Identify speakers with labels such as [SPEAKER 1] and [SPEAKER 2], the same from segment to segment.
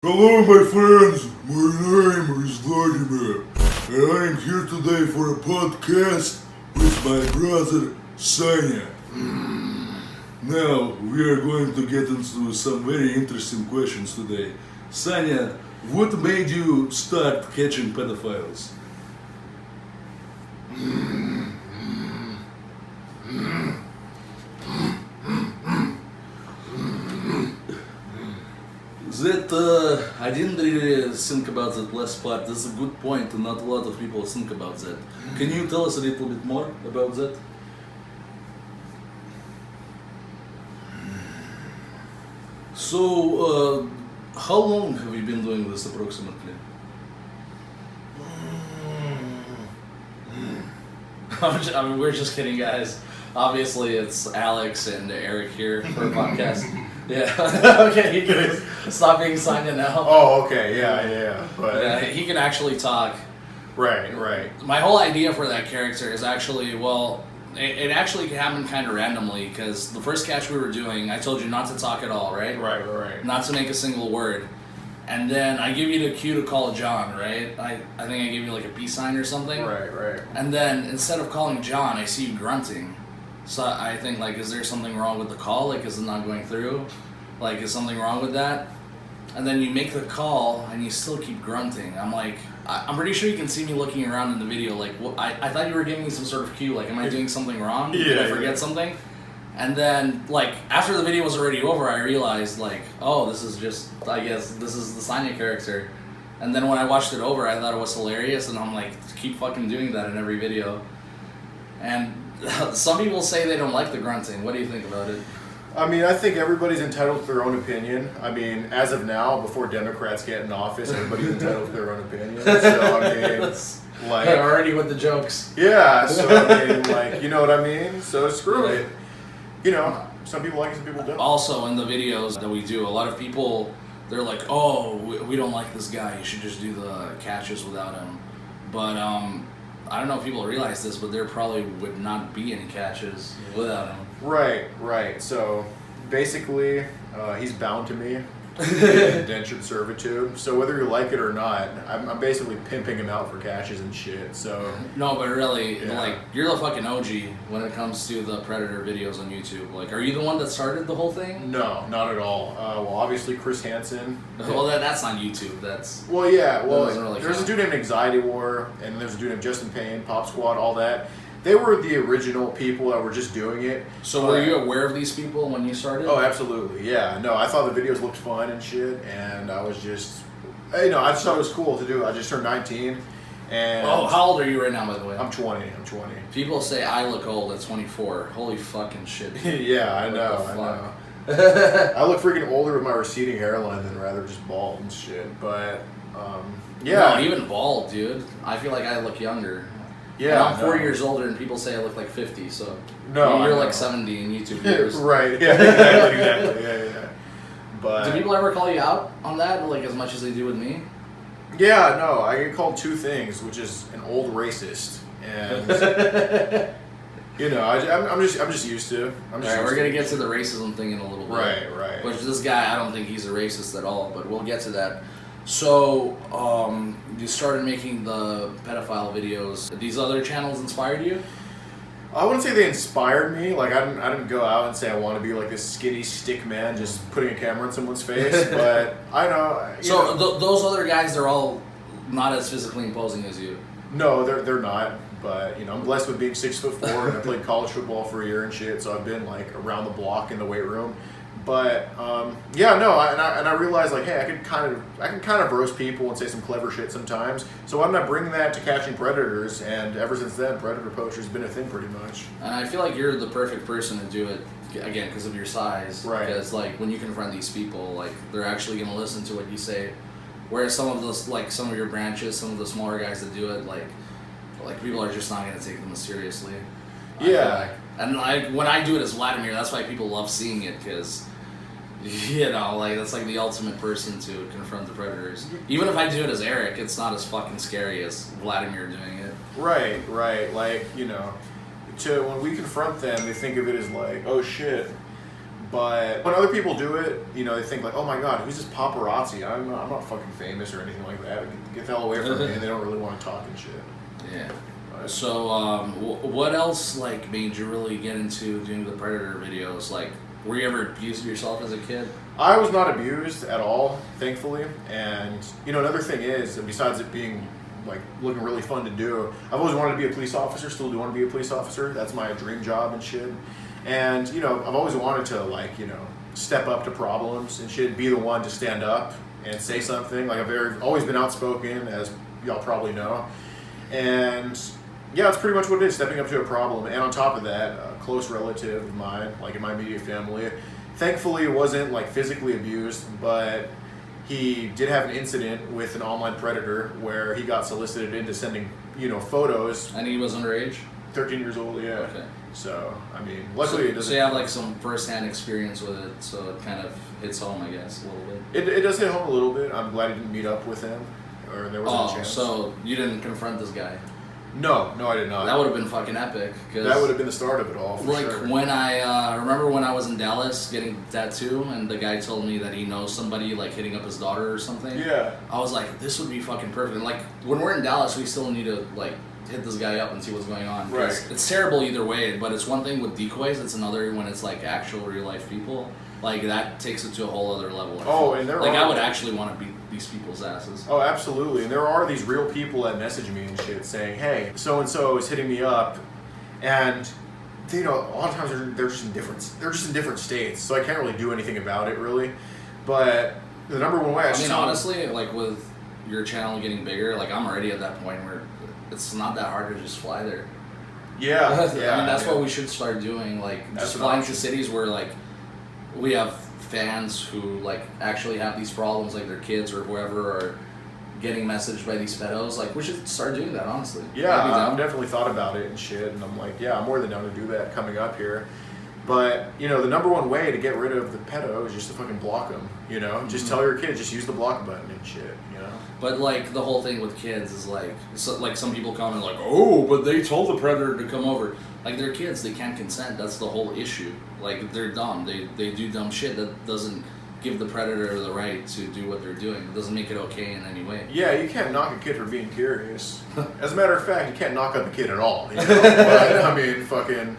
[SPEAKER 1] Hello my friends, my name is Vladimir, and I am here today for a podcast with my brother Sanya. Now, we are going to get into some very interesting questions today. Sanya, what made you start catching pedophiles? I didn't really think about that last part. That's a good point, and not a lot of people think about that. Can you tell us a little bit more about that? So, how long have you been doing this approximately?
[SPEAKER 2] We're just kidding, guys. Obviously, it's Alex and Eric here for a podcast. Yeah. Okay, he can stop being signed in now.
[SPEAKER 3] Oh, okay, yeah. But
[SPEAKER 2] Yeah, he can actually talk.
[SPEAKER 3] right.
[SPEAKER 2] My whole idea for that character is actually, it actually happened kind of randomly, because the first catch we were doing, I told you not to talk at all, right?
[SPEAKER 3] Right.
[SPEAKER 2] Not to make a single word. And then I give you the cue to call John, right? I think I gave you like a peace sign or something.
[SPEAKER 3] Right.
[SPEAKER 2] And then instead of calling John, I see you grunting. So I think, like, is there something wrong with the call? Like, is it not going through? Like, is something wrong with that? And then you make the call and you still keep grunting. I'm like, I'm pretty sure you can see me looking around in the video. Like, I thought you were giving me some sort of cue. Like, am I doing something wrong? Did I forget something? And then, like, after the video was already over, I realized, like, oh, this is just, I guess, this is the Sanya character. And then when I watched it over, I thought it was hilarious, and I'm like, keep fucking doing that in every video. And some people say they don't like the grunting. What do you think about it?
[SPEAKER 3] I mean, I think everybody's entitled to their own opinion. I mean, as of now, before Democrats get in office, everybody's entitled to their own opinion. So, I mean, it's like...
[SPEAKER 2] Already with the jokes.
[SPEAKER 3] Yeah, so, I mean, like, you know what I mean? So, screw it. You know, some people like it, some people don't.
[SPEAKER 2] Also, in the videos that we do, a lot of people, they're like, oh, we don't like this guy. You should just do the catches without him. But, I don't know if people realize this, but there probably would not be any catches without him.
[SPEAKER 3] Right. So, basically, he's bound to me in indentured servitude. So whether you like it or not, I'm basically pimping him out for cashes and shit. So
[SPEAKER 2] No, but really,
[SPEAKER 3] Yeah.
[SPEAKER 2] like, you're the fucking OG when it comes to the Predator videos on YouTube. Like, are you the one that started the whole thing?
[SPEAKER 3] no, not at all. Well, obviously Chris Hansen.
[SPEAKER 2] Well, that's on YouTube. That's...
[SPEAKER 3] Well, yeah. Well,
[SPEAKER 2] doesn't really
[SPEAKER 3] there's a
[SPEAKER 2] count.
[SPEAKER 3] dude named Anxiety War, and there's a dude named Justin Payne, Pop Squad, all that. They were the original people that were just doing it.
[SPEAKER 2] So were you aware of these people when you started?
[SPEAKER 3] Oh, absolutely. Yeah. No, I thought the videos looked fun and shit, and I was just, I just thought it was cool to do. I just turned 19, and
[SPEAKER 2] Oh, how old are you right now, by the way?
[SPEAKER 3] I'm 20.
[SPEAKER 2] People say I look old at 24. Holy fucking shit.
[SPEAKER 3] Yeah, I
[SPEAKER 2] What
[SPEAKER 3] know.
[SPEAKER 2] the fuck?
[SPEAKER 3] I look freaking older with my receding hairline than rather just bald and shit. But yeah,
[SPEAKER 2] No, even bald, dude. I feel like I look younger.
[SPEAKER 3] yeah,
[SPEAKER 2] And I'm 4
[SPEAKER 3] no.
[SPEAKER 2] years older, and people say I look like 50. So
[SPEAKER 3] No, I
[SPEAKER 2] you're
[SPEAKER 3] know.
[SPEAKER 2] like 70 in YouTube years.
[SPEAKER 3] Right? Yeah, exactly. Yeah. But
[SPEAKER 2] Do people ever call you out on that, like as much as they do with me?
[SPEAKER 3] yeah, no, I get called two things, which is an old racist, and I'm just used to.
[SPEAKER 2] All right, we're gonna get to the racism thing in a little bit.
[SPEAKER 3] Right.
[SPEAKER 2] Which this guy, I don't think he's a racist at all, but we'll get to that. So, you started making the pedophile videos. These other channels inspired you?
[SPEAKER 3] I wouldn't say they inspired me. Like I didn't go out and say I want to be like this skinny stick man just putting a camera in someone's face. But I know.
[SPEAKER 2] So those other guys, they're all not as physically imposing as you.
[SPEAKER 3] No, they're not. But I'm blessed with being 6'4", and I played college football for a year and shit. So I've been like around the block in the weight room. But I realized like, hey, I can kind of roast people and say some clever shit sometimes. So I'm not bringing that to catching predators, and ever since then, predator poacher's been a thing pretty much.
[SPEAKER 2] And I feel like you're the perfect person to do it, again, because of your size.
[SPEAKER 3] Right.
[SPEAKER 2] Because, like, when you confront these people, like, they're actually going to listen to what you say. Whereas some of those, like, some of your branches, some of the smaller guys that do it, like people are just not going to take them seriously. I feel
[SPEAKER 3] Yeah.
[SPEAKER 2] like. And when I do it as Vladimir, that's why people love seeing it, because... like that's like the ultimate person to confront the predators. Even if I do it as Eric, it's not as fucking scary as Vladimir doing it.
[SPEAKER 3] Right. Like when we confront them, they think of it as like, oh shit. But when other people do it, you know, they think like, oh my god, who's this paparazzi? I'm not fucking famous or anything like that. Get the hell away from me. And they don't really want to talk and shit.
[SPEAKER 2] Yeah.
[SPEAKER 3] But,
[SPEAKER 2] So, what else like made you really get into doing the Predator videos? Like, were you ever abused yourself as a kid?
[SPEAKER 3] I was not abused at all, thankfully. And you know, another thing is, besides it being like looking really fun to do, I've always wanted to be a police officer. Still do want to be a police officer. That's my dream job and shit. And you know, I've always wanted to like, you know, step up to problems and shit, be the one to stand up and say something. Like I've always been outspoken, as y'all probably know. And yeah, that's pretty much what it is, stepping up to a problem. And on top of that, a close relative of mine, like in my immediate family, thankfully wasn't like physically abused, but he did have an incident with an online predator where he got solicited into sending, you know, photos.
[SPEAKER 2] And he was underage?
[SPEAKER 3] 13 years old, yeah.
[SPEAKER 2] Okay.
[SPEAKER 3] So, I mean, luckily it doesn't...
[SPEAKER 2] So you have like some first-hand experience with it, so it kind of hits home, I guess, a little bit.
[SPEAKER 3] It does hit home a little bit. I'm glad I didn't meet up with him, or there wasn't a chance.
[SPEAKER 2] So you didn't confront this guy?
[SPEAKER 3] No, I did not.
[SPEAKER 2] That would have been fucking epic.
[SPEAKER 3] That would have been the start of it all, for
[SPEAKER 2] like
[SPEAKER 3] sure.
[SPEAKER 2] when I remember when I was in Dallas getting a tattoo, and the guy told me that he knows somebody like hitting up his daughter or something.
[SPEAKER 3] Yeah.
[SPEAKER 2] I was like, this would be fucking perfect. And like when we're in Dallas, we still need to like hit this guy up and see what's going on.
[SPEAKER 3] Right.
[SPEAKER 2] It's terrible either way, but it's one thing with decoys. It's another when it's like actual real life people. Like that takes it to a whole other level.
[SPEAKER 3] Oh, and there
[SPEAKER 2] like
[SPEAKER 3] are...
[SPEAKER 2] I would actually want to beat these people's asses.
[SPEAKER 3] Oh, absolutely. And there are these real people that message me and shit saying, hey, so-and-so is hitting me up. And, you know, a lot of times they're just in different states. So I can't really do anything about it, really. But the number one way
[SPEAKER 2] I mean, honestly, like with your channel getting bigger, like I'm already at that point where it's not that hard to just fly there.
[SPEAKER 3] Yeah.
[SPEAKER 2] I mean, that's what we should start doing. Like,
[SPEAKER 3] That's
[SPEAKER 2] just flying to cities where, like, we have fans who, like, actually have these problems, like their kids or whoever are getting messaged by these pedos. Like, we should start doing that, honestly.
[SPEAKER 3] Yeah, I've definitely thought about it and shit. And I'm like, yeah, I'm more than down to do that coming up here. But, you know, the number one way to get rid of the pedo is just to fucking block them, you know? Just tell your kids, just use the block button and shit, you know?
[SPEAKER 2] But, like, the whole thing with kids is, like, like some people comment, like, oh, but they told the predator to come over. Like, they're kids. They can't consent. That's the whole issue. Like, they're dumb. They do dumb shit that doesn't give the predator the right to do what they're doing. It doesn't make it okay in any way.
[SPEAKER 3] Yeah, you can't knock a kid for being curious. As a matter of fact, you can't knock up a kid at all, you know? But, I mean, fucking...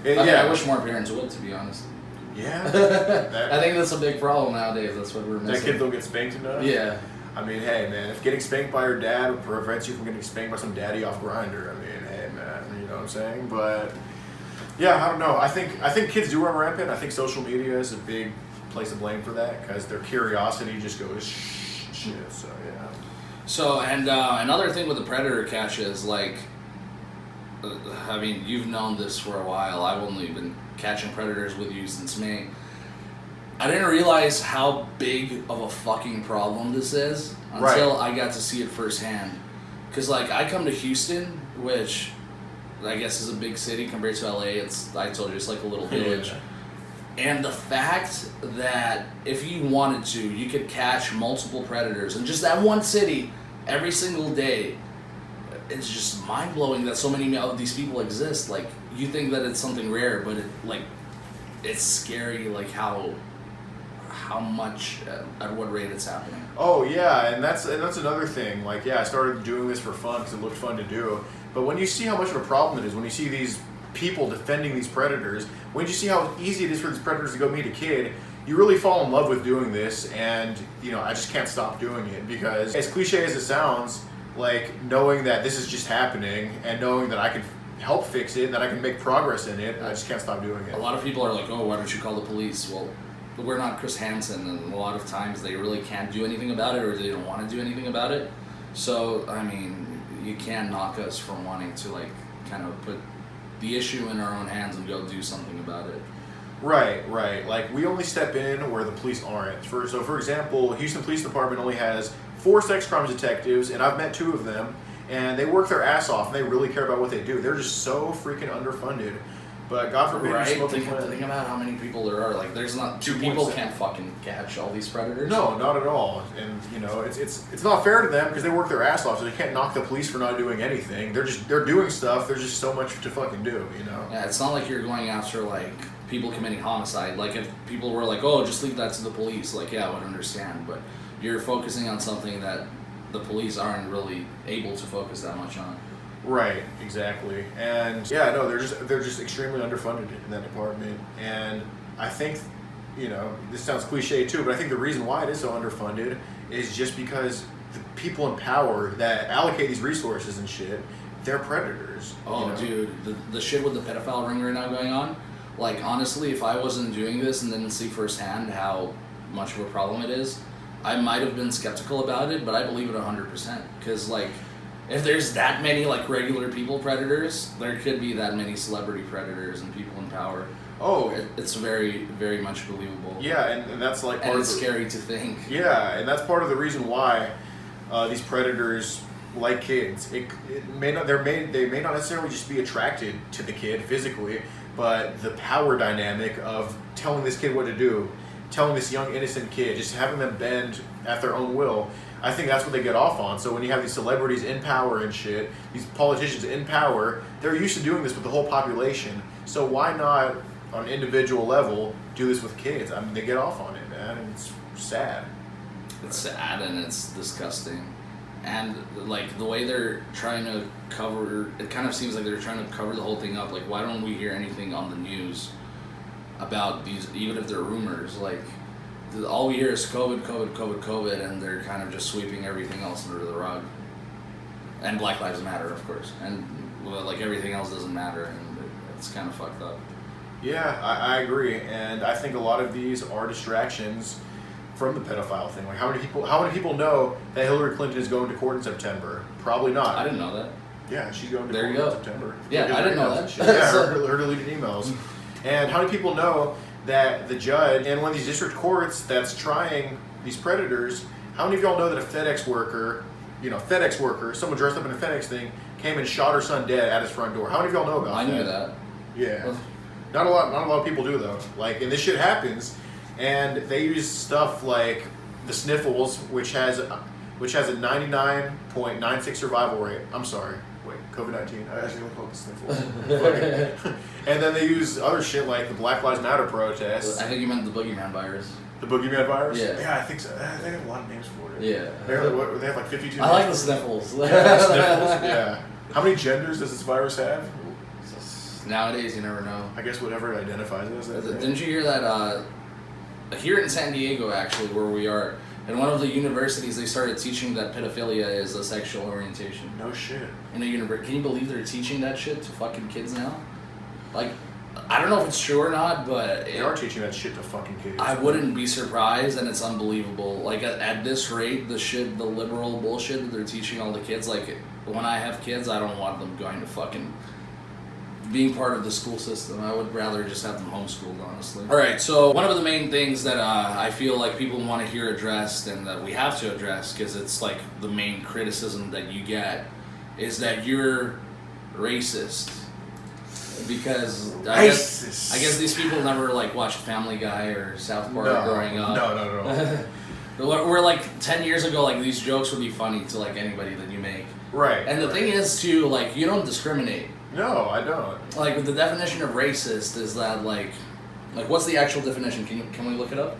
[SPEAKER 2] I wish more parents would, to be honest.
[SPEAKER 3] Yeah.
[SPEAKER 2] I think that's a big problem nowadays. That's what we're missing.
[SPEAKER 3] That kid don't get spanked enough?
[SPEAKER 2] Yeah.
[SPEAKER 3] I mean, hey, man, if getting spanked by your dad prevents you from getting spanked by some daddy off Grindr, I mean, hey, man, you know what I'm saying? But, yeah, I don't know. I think kids do run rampant. I think social media is a big place of blame for that because their curiosity just goes shit, so, yeah.
[SPEAKER 2] So, and another thing with the predator catches, like, I mean, you've known this for a while. I've only been catching predators with you since May. I didn't realize how big of a fucking problem this is until I got to see it firsthand. Because, like, I come to Houston, which I guess is a big city compared to LA. It's, I told you, it's like a little village.
[SPEAKER 3] Yeah.
[SPEAKER 2] And the fact that if you wanted to, you could catch multiple predators in just that one city every single day. It's just mind-blowing that so many of these people exist. Like, you think that it's something rare, but it's scary, like, how much, at what rate it's happening.
[SPEAKER 3] Oh, yeah, and that's another thing. Like, yeah, I started doing this for fun because it looked fun to do. But when you see how much of a problem it is, when you see these people defending these predators, when you see how easy it is for these predators to go meet a kid, you really fall in love with doing this, and, you know, I just can't stop doing it because, as cliche as it sounds, like, knowing that this is just happening and knowing that I can help fix it, that I can make progress in it, I just can't stop doing it.
[SPEAKER 2] A lot of people are like, oh, why don't you call the police? Well, we're not Chris Hansen, and a lot of times they really can't do anything about it or they don't want to do anything about it. So, I mean, you can't knock us from wanting to, like, kind of put the issue in our own hands and go do something about it.
[SPEAKER 3] Right. Like, we only step in where the police aren't. So, for example, Houston Police Department only has 4 sex crimes detectives, and I've met 2 of them, and they work their ass off, and they really care about what they do. They're just so freaking underfunded. But God forbid you smoke a plant.
[SPEAKER 2] Think about how many people there are. Like, there's not 2 people can't fucking catch all these predators.
[SPEAKER 3] No, not at all. And you know, it's not fair to them because they work their ass off, so they can't knock the police for not doing anything. They're doing stuff. There's just so much to fucking do, you know.
[SPEAKER 2] Yeah, it's not like you're going after like people committing homicide. Like if people were like, oh, just leave that to the police, like yeah, I would understand. But you're focusing on something that the police aren't really able to focus that much on.
[SPEAKER 3] Right, exactly. And yeah, no, they're just extremely underfunded in that department. And I think, you know, this sounds cliche too, but I think the reason why it is so underfunded is just because the people in power that allocate these resources and shit, they're predators.
[SPEAKER 2] Oh,
[SPEAKER 3] you know?
[SPEAKER 2] dude, the shit with the pedophile ring right now going on, like honestly, if I wasn't doing this and didn't see firsthand how much of a problem it is, I might have been skeptical about it, but I believe it 100%. Because like, if there's that many like regular people predators, there could be that many celebrity predators and people in power.
[SPEAKER 3] Oh,
[SPEAKER 2] It's very, very much believable.
[SPEAKER 3] yeah, and that's like part
[SPEAKER 2] And
[SPEAKER 3] of
[SPEAKER 2] it's
[SPEAKER 3] the,
[SPEAKER 2] scary to think.
[SPEAKER 3] Yeah, and that's part of the reason why these predators like kids. It may not they may not necessarily just be attracted to the kid physically, but the power dynamic of telling this kid what to do, telling this young innocent kid, just having them bend at their own will. I think that's what they get off on. So when you have these celebrities in power and shit, these politicians in power, they're used to doing this with the whole population. So why not, on an individual level, do this with kids? I mean, they get off on it, man, and it's sad.
[SPEAKER 2] It's sad and it's disgusting. And like the way they're trying to cover, it kind of seems like they're trying to cover the whole thing up. Like, why don't we hear anything on the news about these, even if they're rumors? Like, all we hear is COVID, and they're kind of just sweeping everything else under the rug. And Black Lives Matter, of course. And well, like everything else doesn't matter, and it's kind of fucked up.
[SPEAKER 3] Yeah, I agree, and I think a lot of these are distractions from the pedophile thing. Like, how many people know that Hillary Clinton is going to court in September? Probably not.
[SPEAKER 2] I didn't know that.
[SPEAKER 3] Yeah, she's going to
[SPEAKER 2] There
[SPEAKER 3] court
[SPEAKER 2] you go.
[SPEAKER 3] in September.
[SPEAKER 2] Yeah, I didn't know that.
[SPEAKER 3] Yeah, her deleted emails. And how many people know that the judge in one of these district courts that's trying these predators, how many of y'all know that a FedEx worker, someone dressed up in a FedEx thing, came and shot her son dead at his front door? How many of y'all know about that?
[SPEAKER 2] I knew that.
[SPEAKER 3] Yeah. Not a lot of people do though. Like, and this shit happens, and they use stuff like the sniffles, which has a 99.96 survival rate. I'm sorry. Wait, COVID-19. I actually call it the sniffles. And then they use other shit like the Black Lives Matter protests.
[SPEAKER 2] I think you meant the boogeyman virus.
[SPEAKER 3] The boogeyman virus?
[SPEAKER 2] Yeah.
[SPEAKER 3] I think so. They have a lot of names for it.
[SPEAKER 2] Yeah.
[SPEAKER 3] They have like 52
[SPEAKER 2] I like the
[SPEAKER 3] names.
[SPEAKER 2] sniffles.
[SPEAKER 3] Yeah, sniffles. Yeah. How many genders does this virus have?
[SPEAKER 2] Nowadays, you never know.
[SPEAKER 3] I guess whatever it identifies as. Right?
[SPEAKER 2] Didn't you hear that? Here in San Diego, actually, where we are, in one of the universities, they started teaching that pedophilia is a sexual orientation.
[SPEAKER 3] No shit.
[SPEAKER 2] In a university, can you believe they're teaching that shit to fucking kids now? Like, I don't know if it's true or not, but
[SPEAKER 3] They are teaching that shit to fucking kids.
[SPEAKER 2] I wouldn't be surprised, and it's unbelievable. Like at this rate, the liberal bullshit that they're teaching all the kids. Like when I have kids, I don't want them going to fucking being part of the school system. I would rather just have them homeschooled, honestly. All right, so one of the main things that I feel like people want to hear addressed, and that we have to address, because it's like the main criticism that you get, is that you're racist. Because I guess these people never like watched Family Guy or South Park growing up.
[SPEAKER 3] No.
[SPEAKER 2] We're like 10 years ago, like these jokes would be funny to like anybody that you make.
[SPEAKER 3] Right.
[SPEAKER 2] And the thing is too, like you don't discriminate.
[SPEAKER 3] No, I don't.
[SPEAKER 2] Like the definition of racist is that like what's the actual definition? Can we look it up?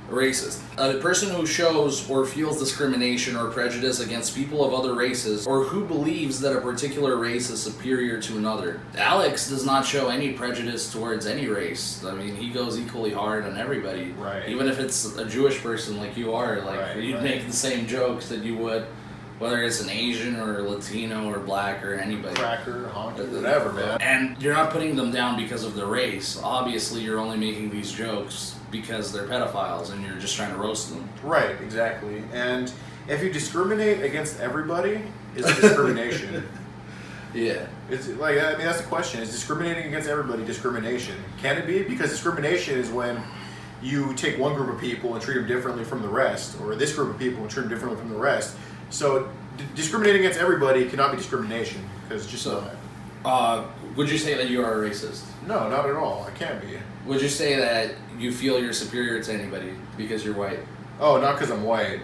[SPEAKER 2] Racist. A person who shows or feels discrimination or prejudice against people of other races, or who believes that a particular race is superior to another. Alex does not show any prejudice towards any race. I mean, he goes equally hard on everybody. Right. Even if it's a Jewish person like you are, like you'd make the same jokes that you would, whether it's an Asian or Latino or black or anybody.
[SPEAKER 3] Cracker, honky, whatever, man.
[SPEAKER 2] And you're not putting them down because of their race. Obviously, you're only making these jokes because they're pedophiles and you're just trying to roast them.
[SPEAKER 3] Right, exactly. And if you discriminate against everybody, is it discrimination?
[SPEAKER 2] Yeah.
[SPEAKER 3] It's like, I mean, that's the question. Is discriminating against everybody discrimination? Can it be? Because discrimination is when you take one group of people and treat them differently from the rest, or this group of people and treat them differently from the rest. So discriminating against everybody cannot be discrimination, because it's just not.
[SPEAKER 2] Would you say that you are a racist?
[SPEAKER 3] No, not at all. I can't be.
[SPEAKER 2] Would you say that you feel you're superior to anybody because you're white?
[SPEAKER 3] Oh, not because I'm white.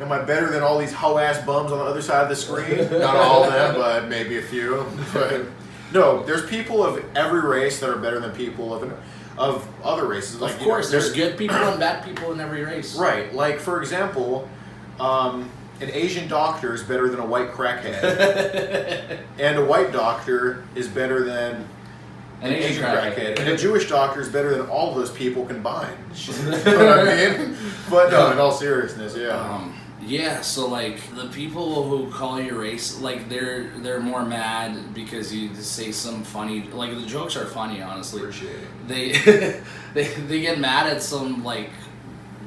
[SPEAKER 3] Am I better than all these hoe-ass bums on the other side of the screen? Not all of them, but maybe a few. But No, there's people of every race that are better than people of other races. Like,
[SPEAKER 2] of course,
[SPEAKER 3] you know,
[SPEAKER 2] there's good people and bad people in every race.
[SPEAKER 3] Right. Like, for example, an Asian doctor is better than a white crackhead. And a white doctor is better than an Asian crackhead. And a Jewish doctor is better than all of those people combined. You know what I mean? But no, in all seriousness, yeah.
[SPEAKER 2] Yeah, so like the people who call you race, like they're more mad because you just say some funny, like the jokes are funny, honestly.
[SPEAKER 3] Appreciate it.
[SPEAKER 2] They get mad at some like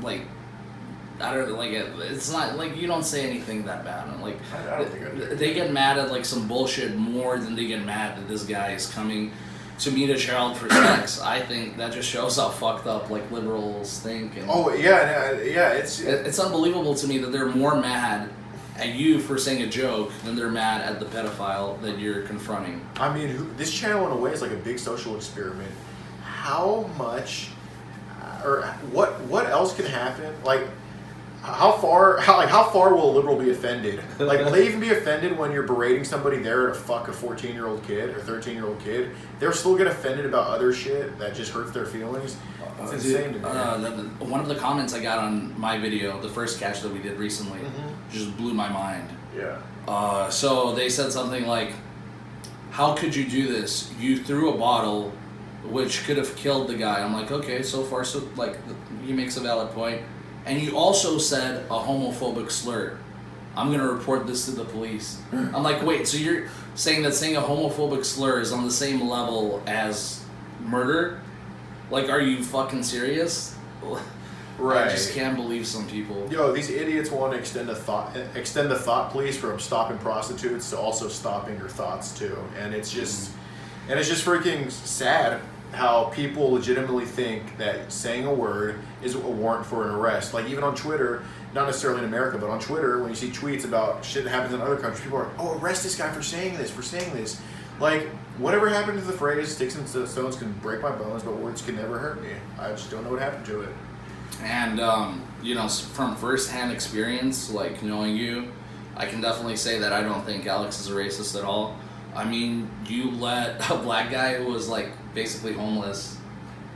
[SPEAKER 2] I don't know, like it's not like you don't say anything that bad. Like
[SPEAKER 3] I don't think I do.
[SPEAKER 2] They get mad at like some bullshit more than they get mad that this guy is coming to meet a child for sex. I think that just shows how fucked up like liberals think. And
[SPEAKER 3] Oh yeah,
[SPEAKER 2] it's unbelievable to me that they're more mad at you for saying a joke than they're mad at the pedophile that you're confronting.
[SPEAKER 3] I mean, this channel in a way is like a big social experiment. How much, or what else can happen? Like, how far will a liberal be offended? Like, will they even be offended when you're berating somebody there to fuck a 14-year-old kid or 13-year-old kid? They'll still get offended about other shit that just hurts their feelings. It's insane to me.
[SPEAKER 2] One of the comments I got on my video, the first catch that we did recently, just blew my mind.
[SPEAKER 3] Yeah.
[SPEAKER 2] So they said something like, "How could you do this? You threw a bottle, which could have killed the guy." I'm like, okay, so far, so like, he makes a valid point. And you also said a homophobic slur. I'm gonna report this to the police. I'm like, wait, so you're saying that saying a homophobic slur is on the same level as murder? Like, are you fucking serious?
[SPEAKER 3] Right.
[SPEAKER 2] I just can't believe some people.
[SPEAKER 3] Yo, these idiots want to extend the thought police from stopping prostitutes to also stopping your thoughts too. And it's just freaking sad how people legitimately think that saying a word is a warrant for an arrest. Like, even on Twitter, not necessarily in America, but on Twitter, when you see tweets about shit that happens in other countries, people are like, oh, arrest this guy for saying this. Like, whatever happened to the phrase, sticks and stones can break my bones, but words can never hurt me. I just don't know what happened to it.
[SPEAKER 2] And, you know, from first-hand experience, like, knowing you, I can definitely say that I don't think Alex is a racist at all. I mean, you let a black guy who was, like, basically homeless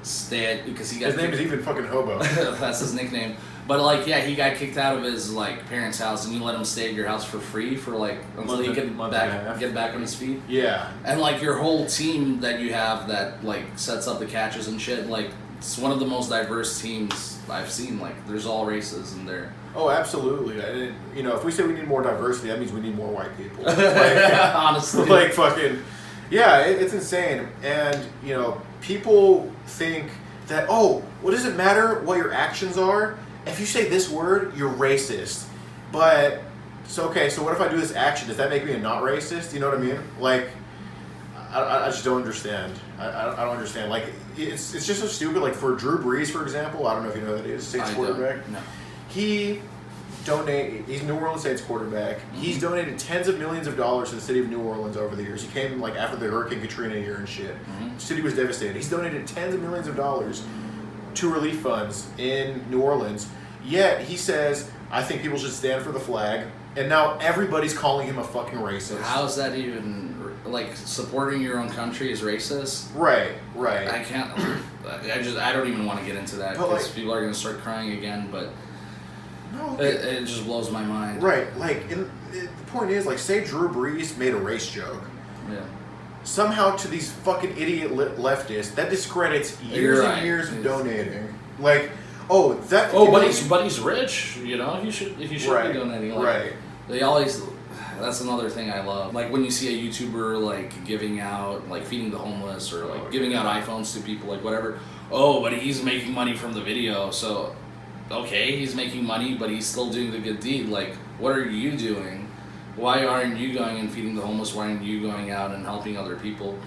[SPEAKER 2] stay because he got...
[SPEAKER 3] His name is even fucking Hobo.
[SPEAKER 2] That's his nickname. But, like, yeah, he got kicked out of his, like, parents' house, and you let him stay at your house for free for, like, until he could get back on his feet.
[SPEAKER 3] Yeah.
[SPEAKER 2] And, like, your whole team that you have that, like, sets up the catches and shit, like, it's one of the most diverse teams I've seen. Like, there's all races in there.
[SPEAKER 3] Oh, absolutely. And, you know, if we say we need more diversity, that means we need more white people. Like,
[SPEAKER 2] honestly.
[SPEAKER 3] Like, fucking... Yeah, it's insane. And, you know, people think that, oh, well, does it matter what your actions are? If you say this word, you're racist. But, so what if I do this action? Does that make me a not racist? You know what I mean? Like, I just don't understand. I don't understand. Like, it's just so stupid. Like, for Drew Brees, for example, I don't know if you know who that is, Saints quarterback.
[SPEAKER 2] No.
[SPEAKER 3] He's New Orleans Saints quarterback. Mm-hmm. He's donated tens of millions of dollars to the city of New Orleans over the years. He came, like, after the Hurricane Katrina year and shit. Mm-hmm. The city was devastated. He's donated tens of millions of dollars to relief funds in New Orleans. Yet, he says, I think people should stand for the flag. And now everybody's calling him a fucking racist.
[SPEAKER 2] How is that even... Like, supporting your own country is racist?
[SPEAKER 3] Right.
[SPEAKER 2] I can't... I don't even want to get into that, because like, people are going to start crying again, but... No, it just blows my mind.
[SPEAKER 3] Right. Like, the point is, like, say Drew Brees made a race joke.
[SPEAKER 2] Yeah.
[SPEAKER 3] Somehow, to these fucking idiot leftists, that discredits years and years of donating. Like, oh, that...
[SPEAKER 2] Oh, but he's rich, you know? He should be donating. Like,
[SPEAKER 3] right.
[SPEAKER 2] They always... That's another thing I love. Like, when you see a YouTuber, like, giving out, like, feeding the homeless or, like, giving out iPhones to people, like, whatever. Oh, but he's making money from the video, so... Okay, he's making money, but he's still doing the good deed. Like, what are you doing? Why aren't you going and feeding the homeless? Why aren't you going out and helping other people?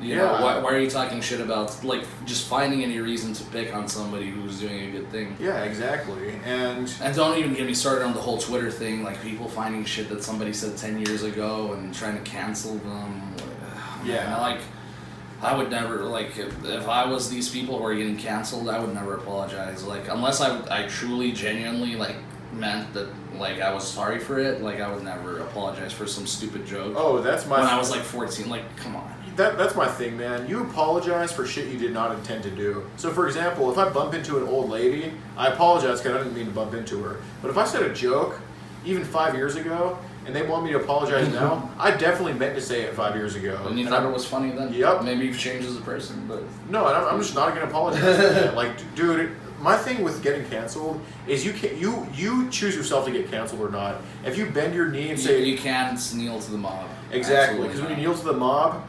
[SPEAKER 2] You know, why are you talking shit about, like, just finding any reason to pick on somebody who's doing a good thing?
[SPEAKER 3] Yeah, exactly. And
[SPEAKER 2] don't even get me started on the whole Twitter thing, like, people finding shit that somebody said 10 years ago and trying to cancel them.
[SPEAKER 3] Yeah.
[SPEAKER 2] Man, like, I would never, like, if I was these people who are getting canceled, I would never apologize. Like, unless I truly, genuinely, like, meant that, like, I was sorry for it, like, I would never apologize for some stupid joke.
[SPEAKER 3] Oh, that's my...
[SPEAKER 2] When I was, like, 14, like, come on.
[SPEAKER 3] that's my thing, man. You apologize for shit you did not intend to do. So, for example, if I bump into an old lady, I apologize because I didn't mean to bump into her. But if I said a joke, even 5 years ago, and they want me to apologize now, I definitely meant to say it 5 years ago.
[SPEAKER 2] And you thought it was funny then?
[SPEAKER 3] Yep.
[SPEAKER 2] Maybe you've changed as a person, but...
[SPEAKER 3] No, and I'm just not going to apologize for that. Like, dude, my thing with getting canceled is you choose yourself to get canceled or not. If you bend your knee and say...
[SPEAKER 2] You can't kneel to the mob.
[SPEAKER 3] Exactly, because when you kneel to the mob,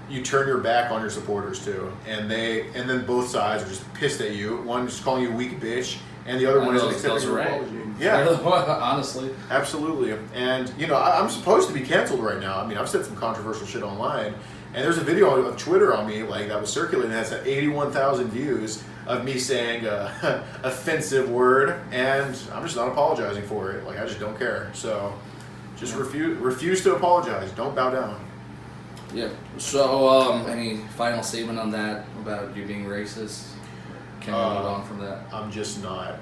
[SPEAKER 3] you turn your back on your supporters too. And then both sides are just pissed at you. One is calling you a weak bitch, and the other one is accepting your apology. Yeah,
[SPEAKER 2] honestly,
[SPEAKER 3] absolutely. And I'm supposed to be canceled right now. I mean, I've said some controversial shit online, and there's a video of Twitter on me that was circulating that has 81,000 views of me saying a offensive word, and I'm just not apologizing for it. Like, I just don't care. So, just refuse to apologize. Don't bow down.
[SPEAKER 2] Yeah. So, any final statement on that about you being racist? Can we move on from that?
[SPEAKER 3] I'm just not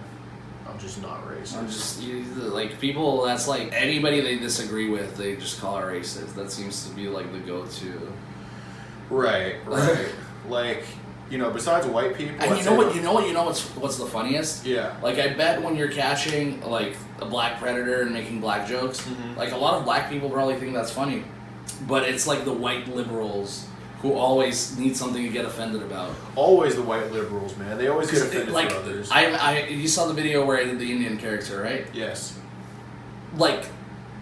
[SPEAKER 3] racist.
[SPEAKER 2] I'm just like people. That's like anybody they disagree with, they just call it racist. That seems to be like the go-to.
[SPEAKER 3] Right. Like, besides white people.
[SPEAKER 2] And what's the funniest?
[SPEAKER 3] Yeah.
[SPEAKER 2] Like, I bet when you're catching like a black predator and making black jokes, like a lot of black people probably think that's funny, but it's like the white liberals who always need something to get offended about.
[SPEAKER 3] Always the white liberals, man. They always get offended
[SPEAKER 2] like,
[SPEAKER 3] for others.
[SPEAKER 2] You saw the video where I did the Indian character, right?
[SPEAKER 3] Yes.
[SPEAKER 2] Like,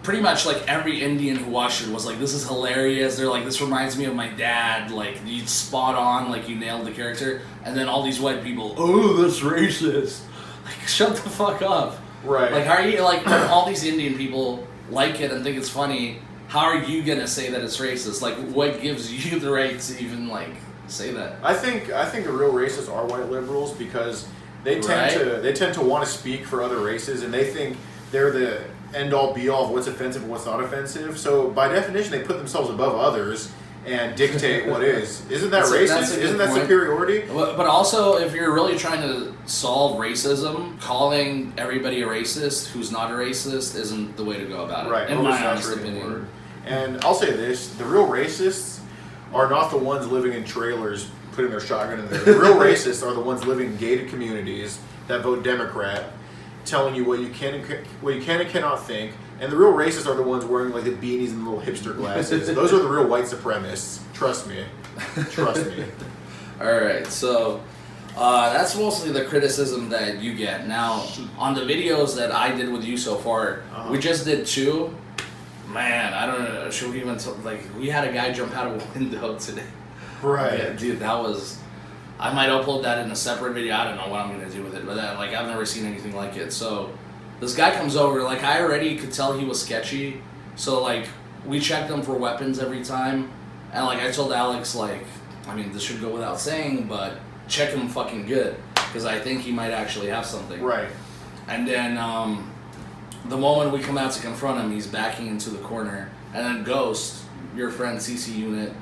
[SPEAKER 2] pretty much like every Indian who watched it was like, this is hilarious. They're like, this reminds me of my dad. Like, you spot on, like you nailed the character. And then all these white people, oh, that's racist. Like, shut the fuck up.
[SPEAKER 3] Right.
[SPEAKER 2] Like, how are you, like, all these Indian people like it and think it's funny. How are you gonna say that it's racist? Like, what gives you the right to even like say that?
[SPEAKER 3] I think the real racists are white liberals because they tend to want to speak for other races, and they think they're the end all be all of what's offensive and what's not offensive. So by definition, they put themselves above others and dictate what is. Isn't that racist? Isn't that superiority?
[SPEAKER 2] But also, if you're really trying to solve racism, calling everybody a racist who's not a racist isn't the way to go about it.
[SPEAKER 3] Right.
[SPEAKER 2] In my honest opinion.
[SPEAKER 3] Word. And I'll say this, the real racists are not the ones living in trailers putting their shotgun in there. The real racists are the ones living in gated communities that vote Democrat, telling you what you can and cannot think. And the real racists are the ones wearing like the beanies and the little hipster glasses. Those are the real white supremacists. Trust me. Trust me.
[SPEAKER 2] Alright, so that's mostly the criticism that you get. Now, on the videos that I did with you so far, we just did 2. Man, I don't know. Should we even we had a guy jump out of a window today.
[SPEAKER 3] Right.
[SPEAKER 2] Yeah, dude, that was. I might upload that in a separate video. I don't know what I'm gonna do with it, but I've never seen anything like it. So, this guy comes over. Like, I already could tell he was sketchy. So like, we checked him for weapons every time, and like I told Alex, like, I mean, this should go without saying, but check him fucking good, because I think he might actually have something.
[SPEAKER 3] Right.
[SPEAKER 2] And then the moment we come out to confront him, he's backing into the corner. And then Ghost, your friend CC Unit,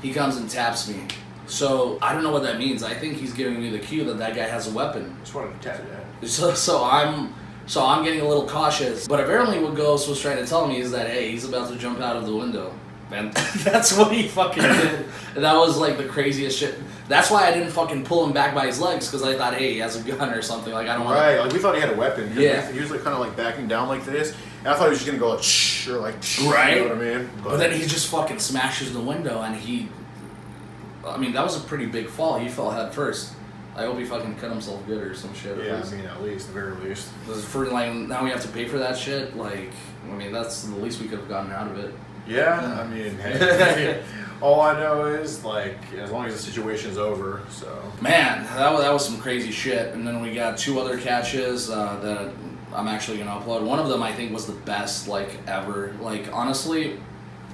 [SPEAKER 2] he comes and taps me. So I don't know what that means. I think he's giving me the cue that guy has a weapon.
[SPEAKER 3] Just wanted to tap that.
[SPEAKER 2] So I'm getting a little cautious. But apparently what Ghost was trying to tell me is that, hey, he's about to jump out of the window. And that's what he fucking did. And that was like the craziest shit. That's why I didn't fucking pull him back by his legs, because I thought, hey, he has a gun or something. Like, I don't want
[SPEAKER 3] Right, like we thought he had a weapon.
[SPEAKER 2] Yeah.
[SPEAKER 3] He was like kind of like backing down like this. And I thought he was just going to go like, shh, or like, shh,
[SPEAKER 2] right?
[SPEAKER 3] You know what I mean?
[SPEAKER 2] But then he just fucking smashes the window, and I mean, that was a pretty big fall. He fell head first. I hope he fucking cut himself good or some shit.
[SPEAKER 3] Yeah, I mean, at least, the very least.
[SPEAKER 2] For like, now we have to pay for that shit. Like, I mean, that's the least we could have gotten out of it.
[SPEAKER 3] Yeah, I mean, hey, all I know is, like, as long as the situation's over, so.
[SPEAKER 2] Man, that was some crazy shit. And then we got 2 other catches that I'm actually going to upload. One of them I think was the best, like, ever. Like, honestly,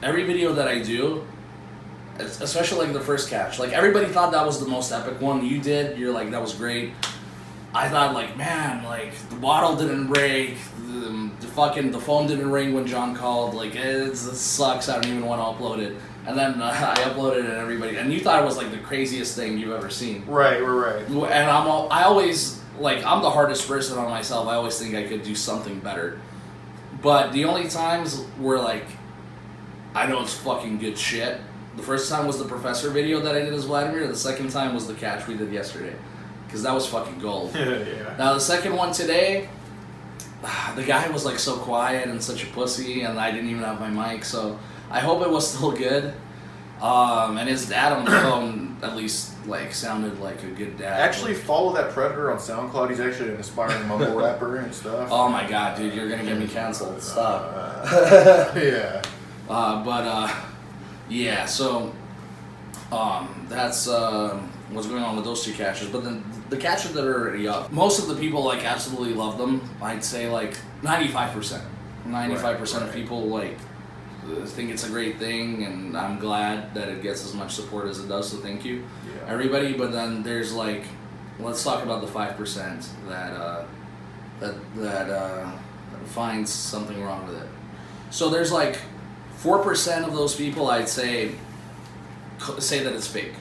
[SPEAKER 2] every video that I do, especially, like, the first catch, like, everybody thought that was the most epic one. You did. You're like, that was great. I thought, like, man, like, the bottle didn't break, the phone didn't ring when John called, like, it sucks, I don't even want to upload it. And then I uploaded it and you thought it was, like, the craziest thing you've ever seen.
[SPEAKER 3] Right.
[SPEAKER 2] And I always, like, I'm the hardest person on myself. I always think I could do something better. But the only times where, like, I know it's fucking good shit, The first time was the professor video that I did as Vladimir. The second time was the catch we did yesterday, because that was fucking gold.
[SPEAKER 3] Yeah.
[SPEAKER 2] Now the second one today, the guy was like so quiet and such a pussy, and I didn't even have my mic, so I hope it was still good. And his dad on the phone at least like sounded like a good dad.
[SPEAKER 3] Actually, follow that Predator on SoundCloud. He's actually an aspiring mumble rapper and stuff.
[SPEAKER 2] Oh my god, dude, you're gonna get me canceled. Stop.
[SPEAKER 3] Yeah.
[SPEAKER 2] Yeah, so that's what's going on with those two catches. But then the catches that are already up, most of the people like absolutely love them. I'd say like 95%. 95% of people like think it's a great thing, and I'm glad that it gets as much support as it does, so thank you, everybody. But then there's like, let's talk about the 5% that finds something wrong with it. So there's like 4% of those people, I'd say that it's fake.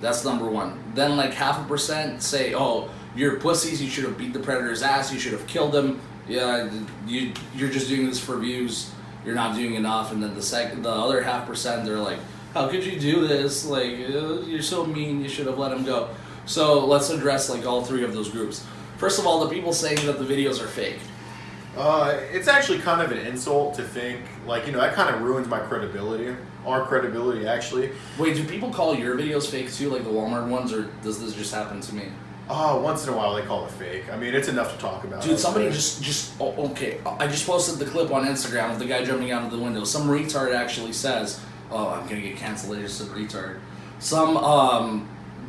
[SPEAKER 2] That's number one. Then like 0.5% say, oh, you're pussies, you should have beat the Predator's ass, you should have killed him, yeah, you're just doing this for views, you're not doing enough. And then the other 0.5%, they're like, how could you do this? Like, you're so mean, you should have let him go. So let's address like all three of those groups. First of all, the people saying that the videos are fake.
[SPEAKER 3] It's actually kind of an insult to think, like, that kind of ruins my credibility. Our credibility, actually.
[SPEAKER 2] Wait, do people call your videos fake too, like the Walmart ones, or does this just happen to me?
[SPEAKER 3] Once in a while they call it fake. I mean, it's enough to talk about.
[SPEAKER 2] Dude, somebody okay. I just posted the clip on Instagram of the guy jumping out of the window. Some retard actually says, oh, I'm gonna get canceled, I just said retard. Some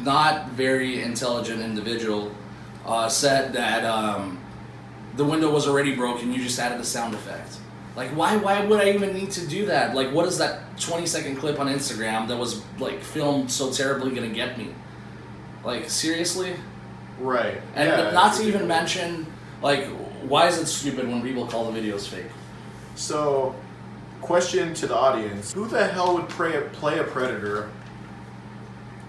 [SPEAKER 2] not very intelligent individual said that the window was already broken, you just added a sound effect. Like, why would I even need to do that? Like, what is that 20-second clip on Instagram that was, like, filmed so terribly gonna get me? Like, seriously?
[SPEAKER 3] Right.
[SPEAKER 2] And
[SPEAKER 3] yeah,
[SPEAKER 2] not to even mention, like, why is it stupid when people call the videos fake?
[SPEAKER 3] So, question to the audience. Who the hell would play a Predator?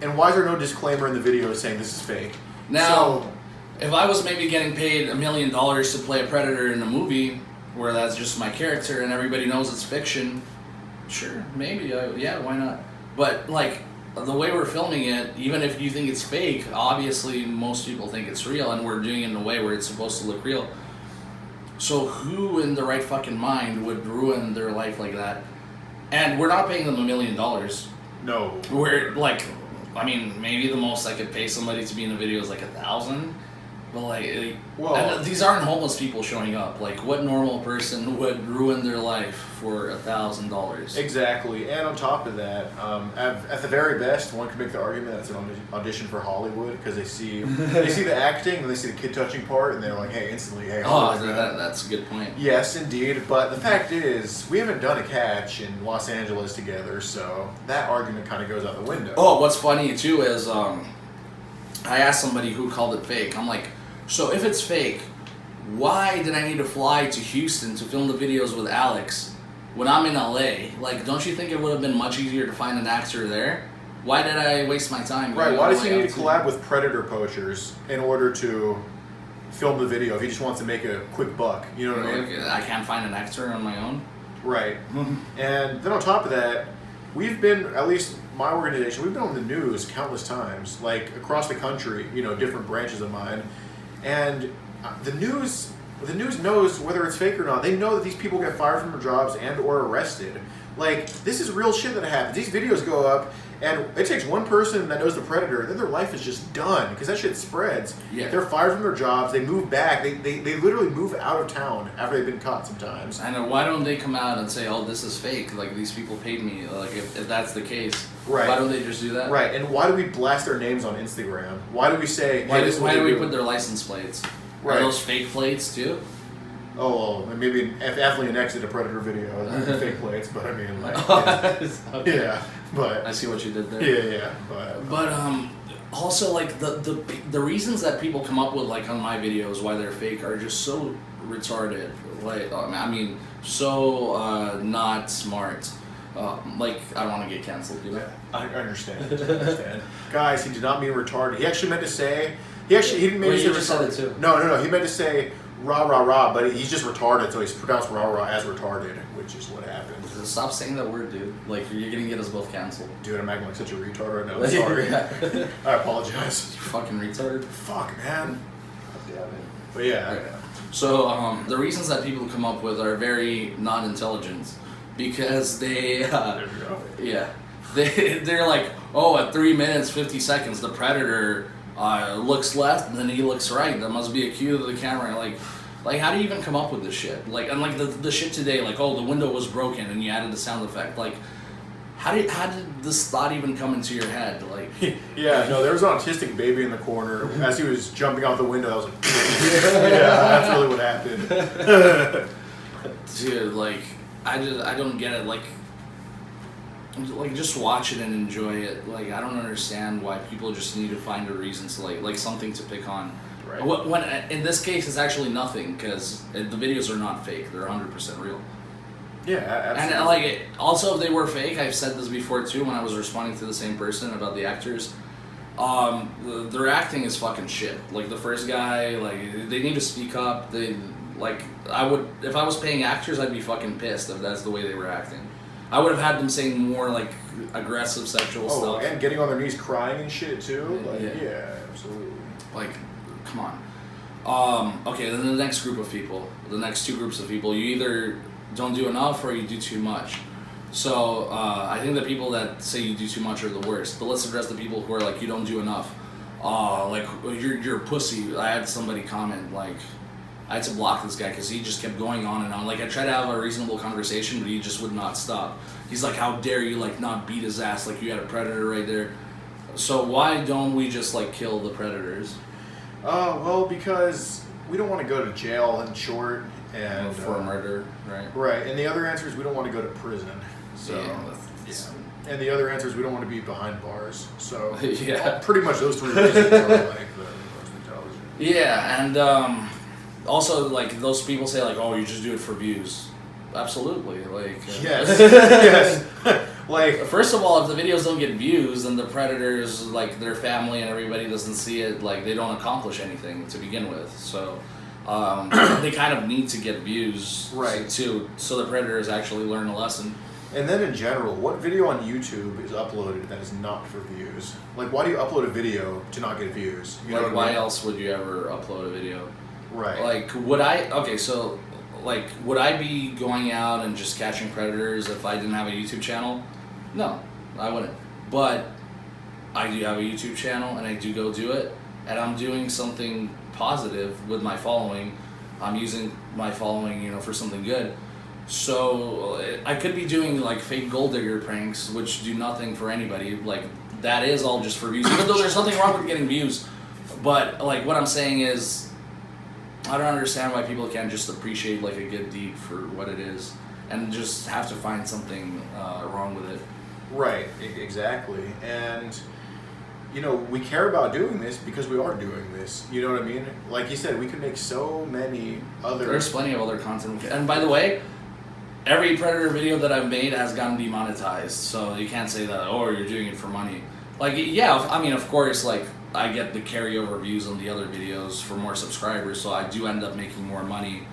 [SPEAKER 3] And why is there no disclaimer in the video saying this is fake?
[SPEAKER 2] Now, if I was maybe getting paid $1 million to play a Predator in a movie where that's just my character and everybody knows it's fiction, sure, maybe, yeah, why not? But, like, the way we're filming it, even if you think it's fake, obviously most people think it's real, and we're doing it in a way where it's supposed to look real. So who in the right fucking mind would ruin their life like that? And we're not paying them $1 million.
[SPEAKER 3] No.
[SPEAKER 2] We're, like, I mean, maybe the most I could pay somebody to be in a video is like $1,000. But like, and these aren't homeless people showing up. Like, what normal person would ruin their life for $1,000?
[SPEAKER 3] Exactly. And on top of that, at the very best, one could make the argument that it's an audition for Hollywood, because they see the acting and they see the kid touching part, and they're like, hey, instantly, hey, Hollywood.
[SPEAKER 2] Oh, that's a good point.
[SPEAKER 3] Yes, indeed. But the fact is, we haven't done a catch in Los Angeles together, so that argument kind of goes out the window.
[SPEAKER 2] Oh, what's funny too is I asked somebody who called it fake. I'm like, so if it's fake, why did I need to fly to Houston to film the videos with Alex when I'm in LA? Like, don't you think it would have been much easier to find an actor there? Why did I waste my time?
[SPEAKER 3] Right, why does he need to collab with Predator poachers in order to film the video if he just wants to make a quick buck? You know what I mean?
[SPEAKER 2] I can't find an actor on my own?
[SPEAKER 3] Right. And then on top of that, we've been, at least my organization, we've been on the news countless times, like across the country, different branches of mine. And the news knows whether it's fake or not. They know that these people get fired from their jobs and or arrested. Like, this is real shit that happens. These videos go up, and it takes one person that knows the Predator, then their life is just done, because that shit spreads.
[SPEAKER 2] Yeah.
[SPEAKER 3] They're fired from their jobs, they move back, they literally move out of town after they've been caught sometimes.
[SPEAKER 2] I know, why don't they come out and say, oh, this is fake, like, these people paid me, like, if that's the case.
[SPEAKER 3] Right.
[SPEAKER 2] Why don't they just do that?
[SPEAKER 3] Right, and why do we blast their names on Instagram? Why do we say,
[SPEAKER 2] Why
[SPEAKER 3] hey,
[SPEAKER 2] do we put their license plates?
[SPEAKER 3] Right.
[SPEAKER 2] Are those fake plates, too?
[SPEAKER 3] Oh, well, maybe definitely an Exit a Predator video, not fake plates, but I mean, like,
[SPEAKER 2] Okay.
[SPEAKER 3] Yeah, but
[SPEAKER 2] I see what you did there.
[SPEAKER 3] Yeah,
[SPEAKER 2] but also, like, the reasons that people come up with, like, on my videos why they're fake are just so retarded. Like, I mean, so not smart. Like, I don't want to get canceled, you know?
[SPEAKER 3] I understand. Guys, he did not mean retarded. He actually meant to say. He didn't mean to say
[SPEAKER 2] you just said it too.
[SPEAKER 3] No. He meant to say rah rah rah, but he's just retarded, so he's pronounced rah rah as retarded, which is what happened.
[SPEAKER 2] Stop saying that word, dude. Like, you're gonna get us both canceled.
[SPEAKER 3] Dude, I'm acting like such a retard right now. I'm sorry. I apologize.
[SPEAKER 2] You fucking retard.
[SPEAKER 3] Fuck, man.
[SPEAKER 2] God damn it.
[SPEAKER 3] But yeah.
[SPEAKER 2] Okay. So, the reasons that people come up with are very not intelligent because they,
[SPEAKER 3] There we go.
[SPEAKER 2] yeah, they're like, oh, at 3 minutes 50 seconds, the predator looks left and then he looks right. That must be a cue to the camera. Like, how do you even come up with this shit? Like, and like the shit today, like, oh, the window was broken and you added the sound effect. Like, how did this thought even come into your head? Like,
[SPEAKER 3] yeah, no, there was an autistic baby in the corner as he was jumping out the window. I was like, yeah, that's really what happened.
[SPEAKER 2] dude, like, I don't get it. Like, just watch it and enjoy it. Like, I don't understand why people just need to find a reason to like something to pick on.
[SPEAKER 3] Right.
[SPEAKER 2] When in this case, it's actually nothing because the videos are not fake; they're 100% real.
[SPEAKER 3] Yeah, absolutely.
[SPEAKER 2] And like, also, if they were fake, I've said this before too when I was responding to the same person about the actors. Their acting is fucking shit. Like the first guy, like they need to speak up. They like I would if I was paying actors, I'd be fucking pissed if that's the way they were acting. I would have had them saying more like aggressive sexual stuff.
[SPEAKER 3] And getting on their knees crying and shit too. Like,
[SPEAKER 2] Yeah.
[SPEAKER 3] Absolutely.
[SPEAKER 2] Like, come on. Okay, then the next group of people, the next two groups of people, you either don't do enough or you do too much. So I think the people that say you do too much are the worst. But let's address the people who are like, you don't do enough. Like, you're a pussy. I had somebody comment, like, I had to block this guy because he just kept going on and on. Like, I tried to have a reasonable conversation, but he just would not stop. He's like, how dare you, like, not beat his ass like you had a predator right there. So why don't we just, like, kill the predators?
[SPEAKER 3] Well, because we don't want to go to jail, in short. And
[SPEAKER 2] for murder, right?
[SPEAKER 3] Right, and the other answer is we don't want to go to prison. So, yeah. And the other answer is we don't want to be behind bars. So,
[SPEAKER 2] yeah.
[SPEAKER 3] Pretty much those three reasons are like the most intelligent.
[SPEAKER 2] Yeah, and also, like, those people say, like, oh, you just do it for views. Absolutely, like...
[SPEAKER 3] Yes, yes. Like,
[SPEAKER 2] first of all, if the videos don't get views, then the predators, like, their family and everybody doesn't see it, like, they don't accomplish anything to begin with. So, they kind of need to get views,
[SPEAKER 3] right,
[SPEAKER 2] too, so the predators actually learn a lesson.
[SPEAKER 3] And then in general, what video on YouTube is uploaded that is not for views? Like, why do you upload a video to not get views? You know
[SPEAKER 2] Like,
[SPEAKER 3] what
[SPEAKER 2] why
[SPEAKER 3] I mean?
[SPEAKER 2] else would you ever upload a video?
[SPEAKER 3] Right.
[SPEAKER 2] Like, would I be going out and just catching predators if I didn't have a YouTube channel? No, I wouldn't. But I do have a YouTube channel, and I do go do it, and I'm doing something positive with my following. I'm using my following, you know, for something good. So I could be doing like fake gold digger pranks, which do nothing for anybody. Like, that is all just for views, even though there's nothing wrong with getting views. But like, what I'm saying is, I don't understand why people can't just appreciate like a good deed for what it is, and just have to find something wrong with it.
[SPEAKER 3] Right, exactly. And, you know, we care about doing this because we are doing this. You know what I mean? Like you said, we could make so many other...
[SPEAKER 2] There's plenty of other content. And by the way, every Predator video that I've made has gotten demonetized, so you can't say that, oh, you're doing it for money. Like, yeah, I mean, of course, like, I get the carryover views on the other videos for more subscribers, so I do end up making more money.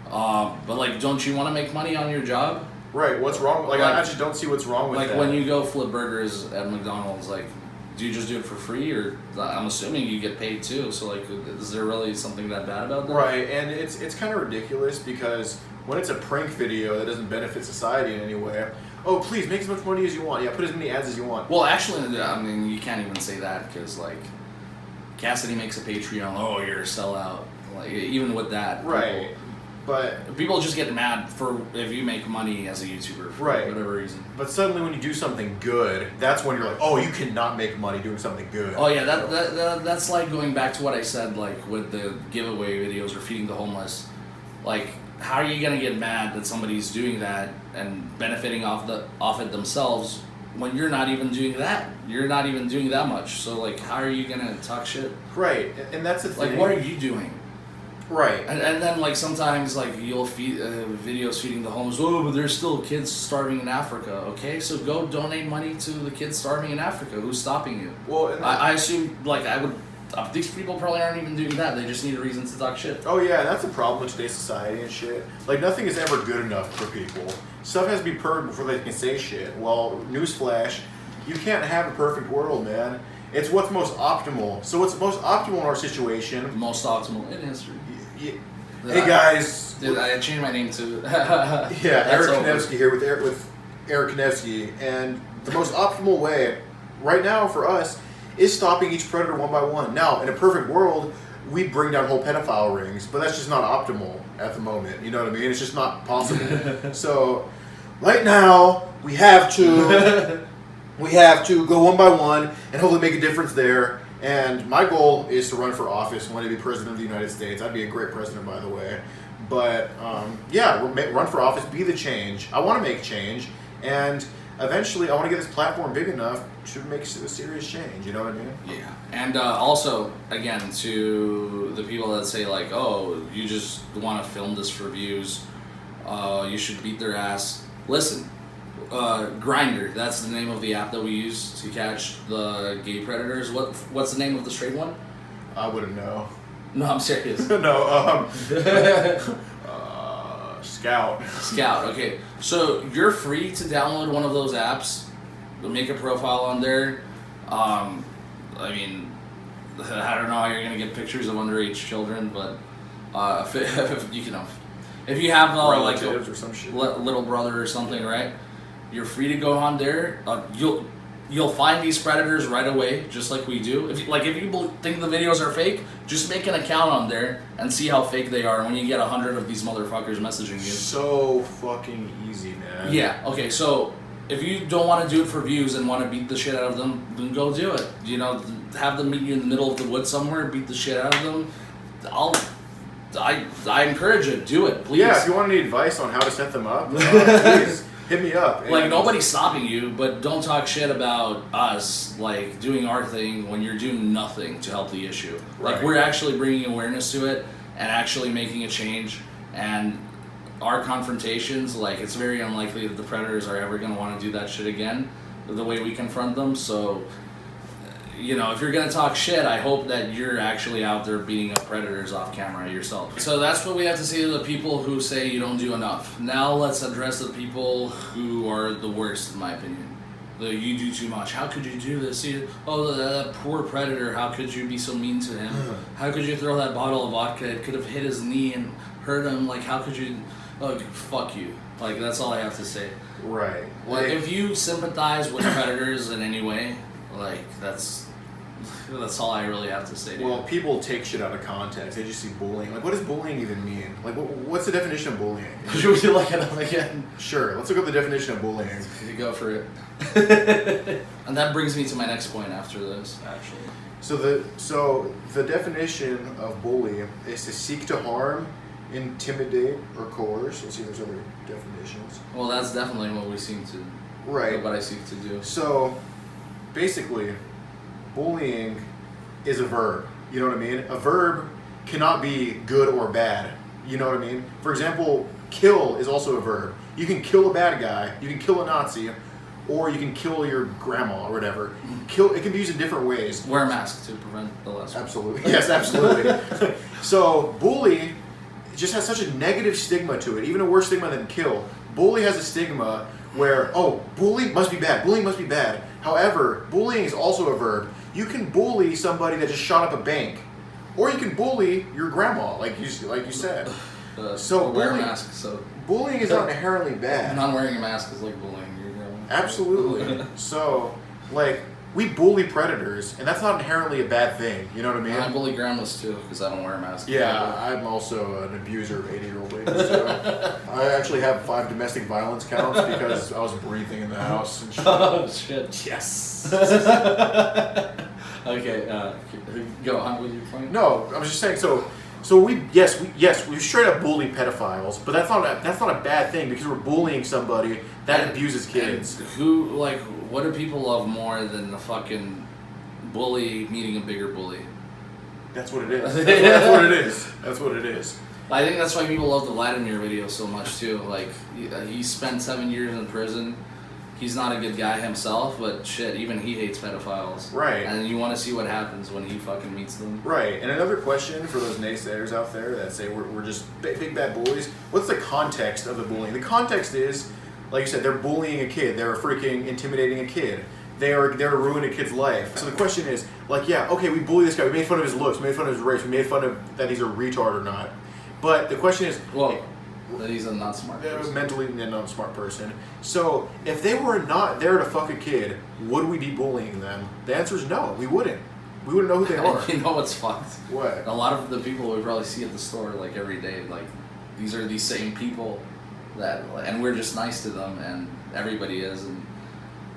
[SPEAKER 2] But, like, don't you want to make money on your job?
[SPEAKER 3] Right, what's wrong? Like, I actually don't see what's wrong with
[SPEAKER 2] like,
[SPEAKER 3] that.
[SPEAKER 2] When you go flip burgers at McDonald's, like, do you just do it for free, or I'm assuming you get paid too, so, like, is there really something that bad about that?
[SPEAKER 3] Right, and it's kind of ridiculous because when it's a prank video that doesn't benefit society in any way, oh, please, make as much money as you want. Yeah, put as many ads as you want.
[SPEAKER 2] Well, actually, I mean, you can't even say that because, like, Cassidy makes a Patreon, oh, you're a sellout. Like, even with that.
[SPEAKER 3] Right.
[SPEAKER 2] People just get mad for if you make money as a YouTuber for whatever reason.
[SPEAKER 3] But suddenly when you do something good, that's when you're like, oh, you cannot make money doing something good.
[SPEAKER 2] Oh, yeah, that's like going back to what I said, like, with the giveaway videos or feeding the homeless. Like, how are you going to get mad that somebody's doing that and benefiting off it themselves when you're not even doing that? You're not even doing that much. So, like, how are you going to talk shit?
[SPEAKER 3] Right, and that's the thing.
[SPEAKER 2] Like, what are you doing?
[SPEAKER 3] Right.
[SPEAKER 2] And then, like, sometimes, like, you'll feed videos feeding the homeless. Oh, but there's still kids starving in Africa. Okay, so go donate money to the kids starving in Africa. Who's stopping you?
[SPEAKER 3] Well, and
[SPEAKER 2] I assume, like, I would these people probably aren't even doing that. They just need a reason to talk shit.
[SPEAKER 3] Oh yeah, that's a problem with today's society and shit. Like nothing is ever good enough for people. Stuff has to be perfect before they can say shit. Well, newsflash, you can't have a perfect world, man. It's what's most optimal. So what's most optimal in our situation?
[SPEAKER 2] Most optimal in history.
[SPEAKER 3] Hey guys.
[SPEAKER 2] Dude, I changed my name to.
[SPEAKER 3] Yeah, Eric Kanevsky here with Eric Kanevsky, and the most optimal way right now for us is stopping each predator one by one. Now, in a perfect world, we bring down whole pedophile rings, but that's just not optimal at the moment. You know what I mean? It's just not possible. So, right now, we have to go one by one and hopefully make a difference there. And my goal is to run for office, want to be president of the United States. I'd be a great president, by the way. But yeah, run for office, be the change. I want to make change, and eventually I want to get this platform big enough to make a serious change. You know what I mean?
[SPEAKER 2] Yeah. And also, again, to the people that say like, oh, you just want to film this for views, you should beat their ass. Listen, Grindr, that's the name of the app that we use to catch the gay predators. What's the name of the straight one?
[SPEAKER 3] I wouldn't know.
[SPEAKER 2] No, I'm serious.
[SPEAKER 3] No, Scout.
[SPEAKER 2] Scout, okay. So you're free to download one of those apps, make a profile on there. I mean, I don't know how you're gonna get pictures of underage children, but if you have like a
[SPEAKER 3] or some shit.
[SPEAKER 2] little brother or something, right? You're free to go on there. You'll find these predators right away, just like we do. If you think the videos are fake, just make an account on there and see how fake they are. When you get 100 of these motherfuckers messaging you,
[SPEAKER 3] so fucking easy, man.
[SPEAKER 2] Yeah. Okay. So if you don't want to do it for views and want to beat the shit out of them, then go do it. You know, have them meet you in the middle of the woods somewhere, beat the shit out of them. I encourage it. Do it, please.
[SPEAKER 3] Yeah. If you want any advice on how to set them up, please. Hit me up.
[SPEAKER 2] Like, nobody's stopping you, but don't talk shit about us, like, doing our thing when you're doing nothing to help the issue.
[SPEAKER 3] Right.
[SPEAKER 2] Like, we're actually bringing awareness to it and actually making a change. And our confrontations, like, it's very unlikely that the predators are ever going to want to do that shit again, the way we confront them. So, you know, if you're going to talk shit, I hope that you're actually out there beating up predators off camera yourself. So that's what we have to say to the people who say you don't do enough. Now let's address the people who are the worst, in my opinion. You do too much. How could you do this? That poor predator, how could you be so mean to him? How could you throw that bottle of vodka? It could have hit his knee and hurt him. Like, how could you... Like, fuck you. Like, that's all I have to say.
[SPEAKER 3] Right.
[SPEAKER 2] Like, if you sympathize with predators in any way, like, that's all I really have to say to you.
[SPEAKER 3] Well, people take shit out of context. They just see bullying. Like, what does bullying even mean? Like, what's the definition of bullying?
[SPEAKER 2] Should we look it up again?
[SPEAKER 3] Sure, let's look up the definition of bullying.
[SPEAKER 2] You go for it. And that brings me to my next point after this, actually.
[SPEAKER 3] So the definition of bully is to seek to harm, intimidate, or coerce. Let's see if there's other definitions.
[SPEAKER 2] Well, that's definitely what we seem to...
[SPEAKER 3] Right.
[SPEAKER 2] What I seek to do.
[SPEAKER 3] So, basically... bullying is a verb. You know what I mean? A verb cannot be good or bad. You know what I mean? For example, kill is also a verb. You can kill a bad guy, you can kill a Nazi, or you can kill your grandma or whatever. It can be used in different ways.
[SPEAKER 2] Wear a mask to prevent the less.
[SPEAKER 3] Absolutely. Yes, absolutely. So, bully just has such a negative stigma to it, even a worse stigma than kill. Bully has a stigma where, oh, bully must be bad. Bullying must be bad. However, bullying is also a verb. You can bully somebody that just shot up a bank, or you can bully your grandma, like you said. So
[SPEAKER 2] wear a mask. So
[SPEAKER 3] bullying is not inherently bad.
[SPEAKER 2] Not wearing a mask is like bullying your grandma.
[SPEAKER 3] Absolutely. So, like, we bully predators, and that's not inherently a bad thing. You know what I mean?
[SPEAKER 2] I bully grandmas too because I don't wear a mask.
[SPEAKER 3] Yeah, I'm also an abuser of 80-year-old ladies. So I actually have 5 domestic violence counts because I was breathing in the house and shit.
[SPEAKER 2] Oh shit!
[SPEAKER 3] Yes.
[SPEAKER 2] Okay, go on with your point.
[SPEAKER 3] No, I was just saying. So we straight up bully pedophiles, but that's not a bad thing because we're bullying somebody that abuses kids.
[SPEAKER 2] What do people love more than the fucking bully meeting a bigger bully?
[SPEAKER 3] That's what it is. That's what it is. That's what it is.
[SPEAKER 2] I think that's why people love the Vladimir video so much too. Like, he spent 7 years in prison, he's not a good guy himself, but shit, even he hates pedophiles.
[SPEAKER 3] Right.
[SPEAKER 2] And you want to see what happens when he fucking meets them.
[SPEAKER 3] Right. And another question for those naysayers out there that say we're just big bad bullies, what's the context of the bullying? The context is, like you said, they're bullying a kid. They're freaking intimidating a kid. They're ruining a kid's life. So the question is, like, yeah, okay, we bully this guy. We made fun of his looks. We made fun of his race. We made fun of that he's a retard or not. But the question is...
[SPEAKER 2] Well, that he's a not smart person.
[SPEAKER 3] Mentally not smart person. So if they were not there to fuck a kid, would we be bullying them? The answer is no. We wouldn't. We wouldn't know who they are.
[SPEAKER 2] You know what's fucked?
[SPEAKER 3] What?
[SPEAKER 2] A lot of the people we probably see at the store, like, every day, like, these are these same people that... And we're just nice to them, and everybody is, and...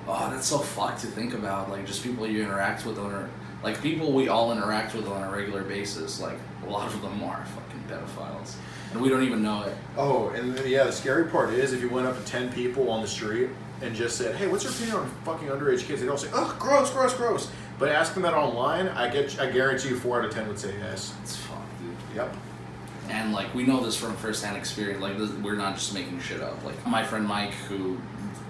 [SPEAKER 2] Oh, that's so fucked to think about. Like, just people you interact with like, people we all interact with on a regular basis. Like, a lot of them are fucking pedophiles. And we don't even know it.
[SPEAKER 3] Oh, and then, yeah, the scary part is if you went up to 10 people on the street and just said, hey, what's your opinion on fucking underage kids? They'd all say, oh, gross, gross, gross. But ask them that online, I guarantee you 4 out of 10 would say yes.
[SPEAKER 2] It's fucked, dude.
[SPEAKER 3] Yep.
[SPEAKER 2] And, like, we know this from first-hand experience. Like, we're not just making shit up. Like, my friend Mike, who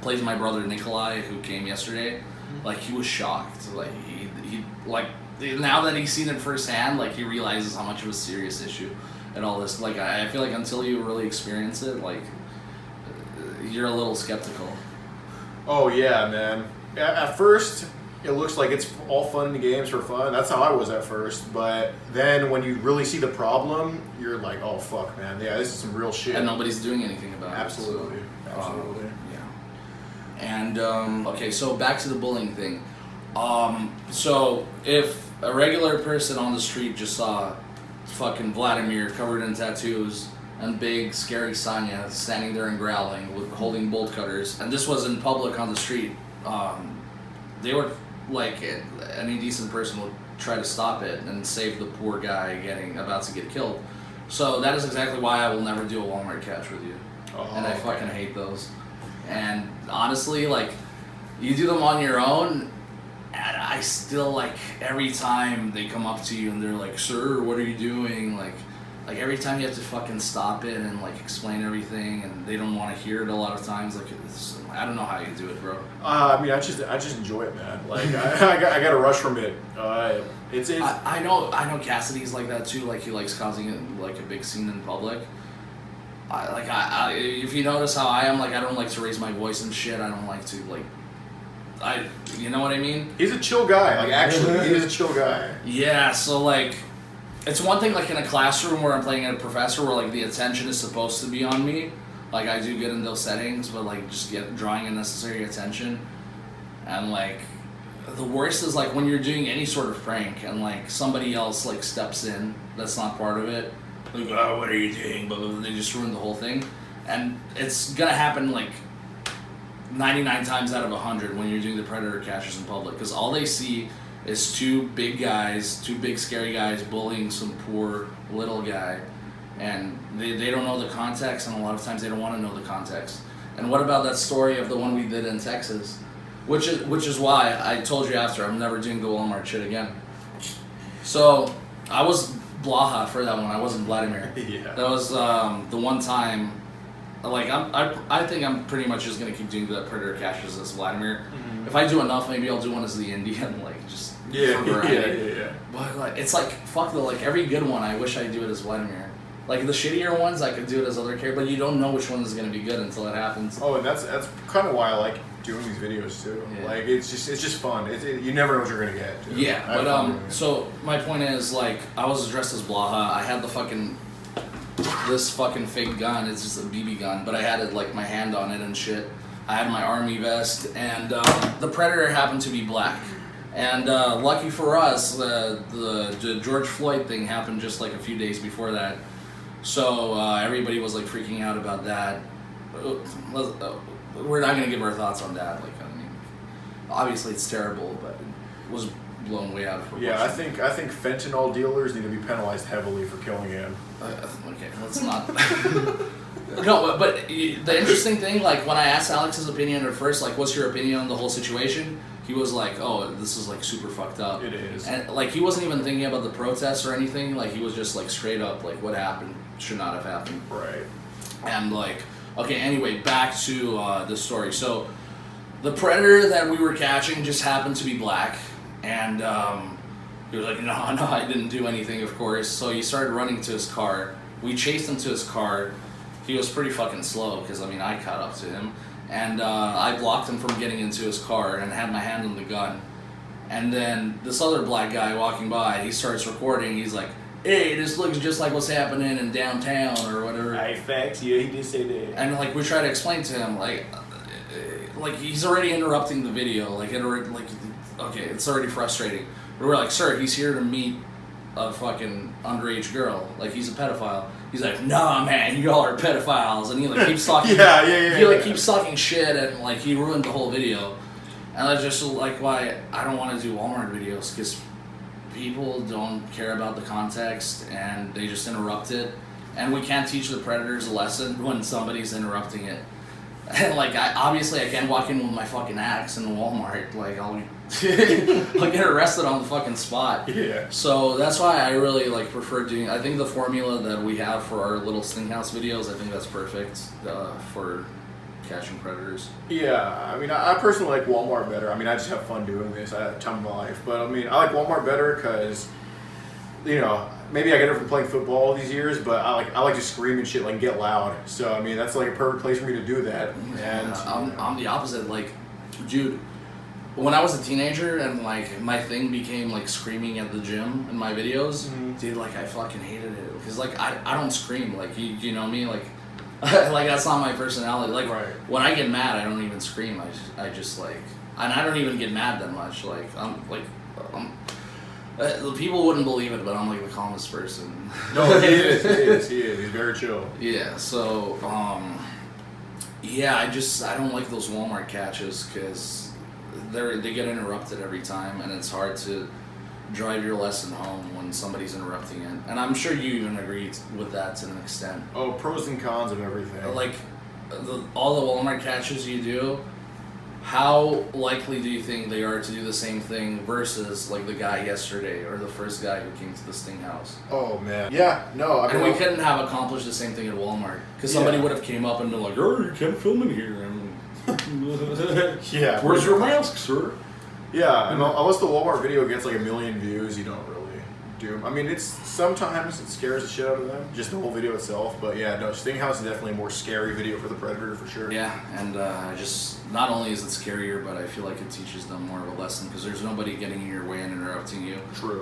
[SPEAKER 2] plays my brother Nikolai, who came yesterday, like, he was shocked. Like, he like, now that he's seen it firsthand, like, he realizes how much of a serious issue and all this. Like, I feel like until you really experience it, like, you're a little skeptical.
[SPEAKER 3] Oh, yeah, man. At first, it looks like it's all fun and games for fun. That's how I was at first. But then when you really see the problem, you're like, oh, fuck, man. Yeah, this is some real shit.
[SPEAKER 2] And nobody's doing anything about
[SPEAKER 3] Absolutely.
[SPEAKER 2] it. So,
[SPEAKER 3] Absolutely.
[SPEAKER 2] yeah. And, okay, so back to the bullying thing. So if a regular person on the street just saw fucking Vladimir covered in tattoos and big scary Sonya standing there and growling with holding bolt cutters, and this was in public on the street, they would, like, any decent person would try to stop it and save the poor guy about to get killed. So that is exactly why I will never do a Walmart catch with you. And I fucking hate those. And honestly, like, you do them on your own, and I still, like, every time they come up to you and they're like, sir, what are you doing? Like every time you have to fucking stop it and, like, explain everything, and they don't want to hear it a lot of times. Like, I don't know how you do it, bro.
[SPEAKER 3] I mean, I just enjoy it, man. Like, I got a rush from it. It's
[SPEAKER 2] I know Cassidy's like that too. Like, he likes causing, like, a big scene in public. If you notice how I am, like, I don't like to raise my voice and shit. I don't like to, like, you know what I mean?
[SPEAKER 3] He's a chill guy. Like, actually, he is a chill guy.
[SPEAKER 2] Yeah, so, like, it's one thing, like, in a classroom where I'm playing a professor where, like, the attention is supposed to be on me. Like, I do good in those settings, but, like, just drawing unnecessary attention. And, like, the worst is, like, when you're doing any sort of prank and, like, somebody else, like, steps in that's not part of it. Like, oh, what are you doing? But they just ruin the whole thing. And it's gonna happen, like, 99 times out of 100 when you're doing the predator catches in public. Because all they see is two big scary guys bullying some poor little guy. And they don't know the context, and a lot of times they don't want to know the context. And what about that story of the one we did in Texas? Which is why I told you after, I'm never doing the Walmart shit again. So, I was Blaha for that one, I wasn't Vladimir.
[SPEAKER 3] Yeah.
[SPEAKER 2] That was the one time, like, I think I'm pretty much just going to keep doing the predator catches as Vladimir. Mm-hmm. If I do enough, maybe I'll do one as the Indian, like, just for variety.
[SPEAKER 3] Yeah.
[SPEAKER 2] But, like, it's like, fuck though, like, every good one, I wish I do it as Vladimir. Like, the shittier ones, I could do it as other characters, but you don't know which one is going to be good until it happens.
[SPEAKER 3] Oh, and that's kind of why I like doing these videos too. Yeah. Like, it's just fun. You never know what you're going to get. Too.
[SPEAKER 2] Yeah, but so my point is, like, I was dressed as Blaha. I had this fucking fake gun. It's just a BB gun, but I had it, like, my hand on it and shit. I had my army vest, and the predator happened to be black. And lucky for us, the George Floyd thing happened just, like, a few days before that. So everybody was, like, freaking out about that. We're not going to give our thoughts on that. Like, I mean, obviously it's terrible, but it was blown way out of proportion.
[SPEAKER 3] Yeah, I think fentanyl dealers need to be penalized heavily for killing him.
[SPEAKER 2] Okay, let's not. No, but the interesting thing, like, when I asked Alex's opinion at first, like, what's your opinion on the whole situation? He was like, oh, this is, like, super fucked up.
[SPEAKER 3] It is.
[SPEAKER 2] And, like, he wasn't even thinking about the protests or anything. Like, he was just, like, straight up, like, what happened should not have happened.
[SPEAKER 3] Right.
[SPEAKER 2] And, like, okay, anyway, back to the story. So, The predator that we were catching just happened to be black, and he was like, no, I didn't do anything, of course. So he started running to his car. We chased him to his car. He was pretty fucking slow, because, I mean, I caught up to him. And I blocked him from getting into his car and had my hand on the gun. And then this other black guy walking by, he starts recording. He's like, hey, this looks just like what's happening in downtown or whatever.
[SPEAKER 3] Hey, facts, yeah, he did say that.
[SPEAKER 2] And, like, we try to explain to him, like he's already interrupting the video. Okay, it's already frustrating. But we're like, sir, he's here to meet a fucking underage girl. Like, he's a pedophile. He's like, nah, man, y'all are pedophiles. And he, like, keeps talking. Keeps talking shit, and, like, he ruined the whole video. And that's just, like, why I don't want to do Walmart videos, because people don't care about the context, and they just interrupt it. And we can't teach the predators a lesson when somebody's interrupting it. And, like, I can't walk in with my fucking axe in Walmart. Like, I'll get arrested on the fucking spot.
[SPEAKER 3] Yeah.
[SPEAKER 2] So that's why I really, like, prefer doing... I think the formula that we have for our little Stinghouse videos, I think that's perfect for catching predators.
[SPEAKER 3] Yeah, I mean, I personally like Walmart better. I mean, I just have fun doing this. I have a ton of my life. But, I mean, I like Walmart better because, you know... Maybe I get it from playing football all these years, but I like to scream and shit, like get loud. So I mean, that's like a perfect place for me to do that. And
[SPEAKER 2] I'm the opposite. Like, dude, when I was a teenager and like my thing became like screaming at the gym in my videos, dude, like I fucking hated it because like I don't scream. Like you know me, like like that's not my personality. Like when I get mad, I don't even scream. I just like, and I don't even get mad that much. Like I'm. The people wouldn't believe it, but I'm like the calmest person.
[SPEAKER 3] No, he is. He's very chill.
[SPEAKER 2] Yeah, so, I don't like those Walmart catches because they get interrupted every time, and it's hard to drive your lesson home when somebody's interrupting it. And I'm sure you even agree with that to an extent.
[SPEAKER 3] Oh, pros and cons of everything.
[SPEAKER 2] Like, all the Walmart catches you do, how likely do you think they are to do the same thing versus like the guy yesterday or the first guy who came to the Stinghouse?
[SPEAKER 3] Oh man, yeah, no. I mean,
[SPEAKER 2] and we couldn't have accomplished the same thing at Walmart because somebody would have came up and been like, "Oh, you can't film in here."
[SPEAKER 3] Yeah.
[SPEAKER 2] Where's your mask, sir?
[SPEAKER 3] Yeah, and unless the Walmart video gets like 1 million views, you don't really do. I mean, sometimes it scares the shit out of them, just the whole video itself. But yeah, no, Stinghouse is definitely a more scary video for the predator for sure.
[SPEAKER 2] Yeah, and not only is it scarier, but I feel like it teaches them more of a lesson because there's nobody getting in your way and interrupting you.
[SPEAKER 3] True.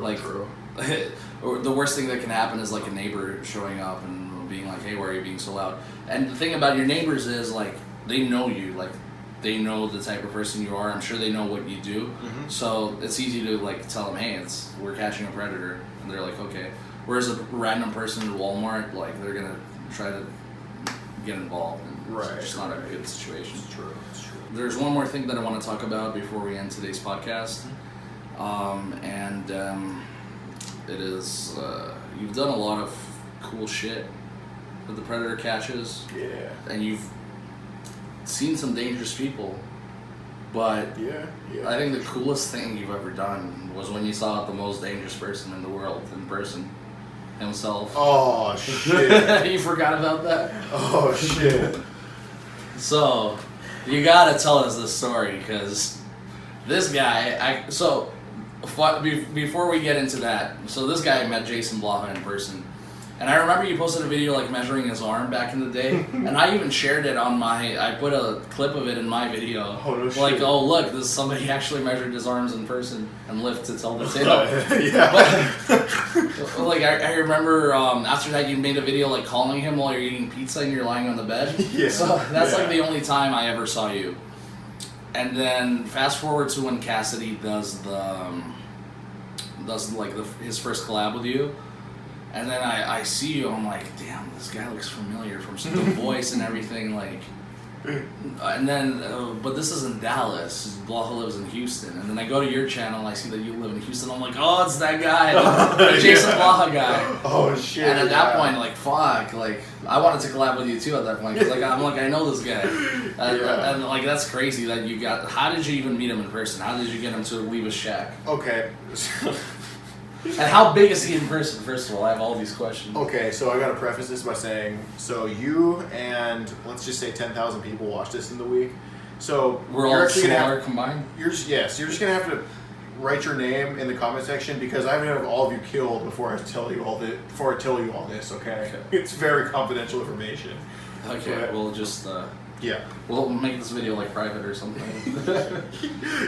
[SPEAKER 2] Or the worst thing that can happen is like a neighbor showing up and being like, "Hey, why are you being so loud?" And the thing about your neighbors is like they know you, like they know the type of person you are. I'm sure they know what you do, so it's easy to like tell them, "Hey, we're catching a predator," and they're like, "Okay." Whereas a random person in Walmart, like they're gonna try to get involved, and it's just not a good situation.
[SPEAKER 3] It's true.
[SPEAKER 2] There's one more thing that I want to talk about before we end today's podcast, it is you've done a lot of cool shit with the predator catches.
[SPEAKER 3] Yeah.
[SPEAKER 2] And you've seen some dangerous people, but I think the coolest thing you've ever done was when you saw the most dangerous person in the world in person, himself.
[SPEAKER 3] Oh shit!
[SPEAKER 2] You forgot about that?
[SPEAKER 3] Oh shit!
[SPEAKER 2] So you gotta tell us this story because this guy. Before we get into that, so this guy met Jason Blaha in person. And I remember you posted a video like measuring his arm back in the day, and I even shared it on I put a clip of it in my video.
[SPEAKER 3] Oh, no shit.
[SPEAKER 2] Like, oh look, somebody actually measured his arms in person and lived to tell the tale.
[SPEAKER 3] Yeah.
[SPEAKER 2] But, like I remember after that you made a video like calling him while you're eating pizza and you're lying on the bed.
[SPEAKER 3] Yeah.
[SPEAKER 2] So that's like the only time I ever saw you. And then fast forward to when Cassidy does his first collab with you. And then I see you, I'm like, damn, this guy looks familiar from the voice and everything, like. And then, but this is in Dallas. Blaha lives in Houston. And then I go to your channel, I see that you live in Houston. I'm like, oh, it's that guy, the Jason Blaha guy.
[SPEAKER 3] Oh shit!
[SPEAKER 2] And at that point, like, fuck, like, I wanted to collab with you too at that point. Cause like I know this guy, and like that's crazy that you got. How did you even meet him in person? How did you get him to leave his shack?
[SPEAKER 3] Okay.
[SPEAKER 2] And how big is he in person, first of all? I have all these questions.
[SPEAKER 3] Okay, so I gotta preface this by saying, so you and let's just say 10,000 people watched this in the week. So
[SPEAKER 2] We're
[SPEAKER 3] you're
[SPEAKER 2] all
[SPEAKER 3] actually gonna
[SPEAKER 2] smaller
[SPEAKER 3] have,
[SPEAKER 2] combined.
[SPEAKER 3] you're just gonna have to write your name in the comment section because I'm gonna have all of you killed before I tell you all this. Okay? It's very confidential information.
[SPEAKER 2] Okay,
[SPEAKER 3] But-
[SPEAKER 2] we'll just
[SPEAKER 3] Yeah.
[SPEAKER 2] we'll make this video like private or something.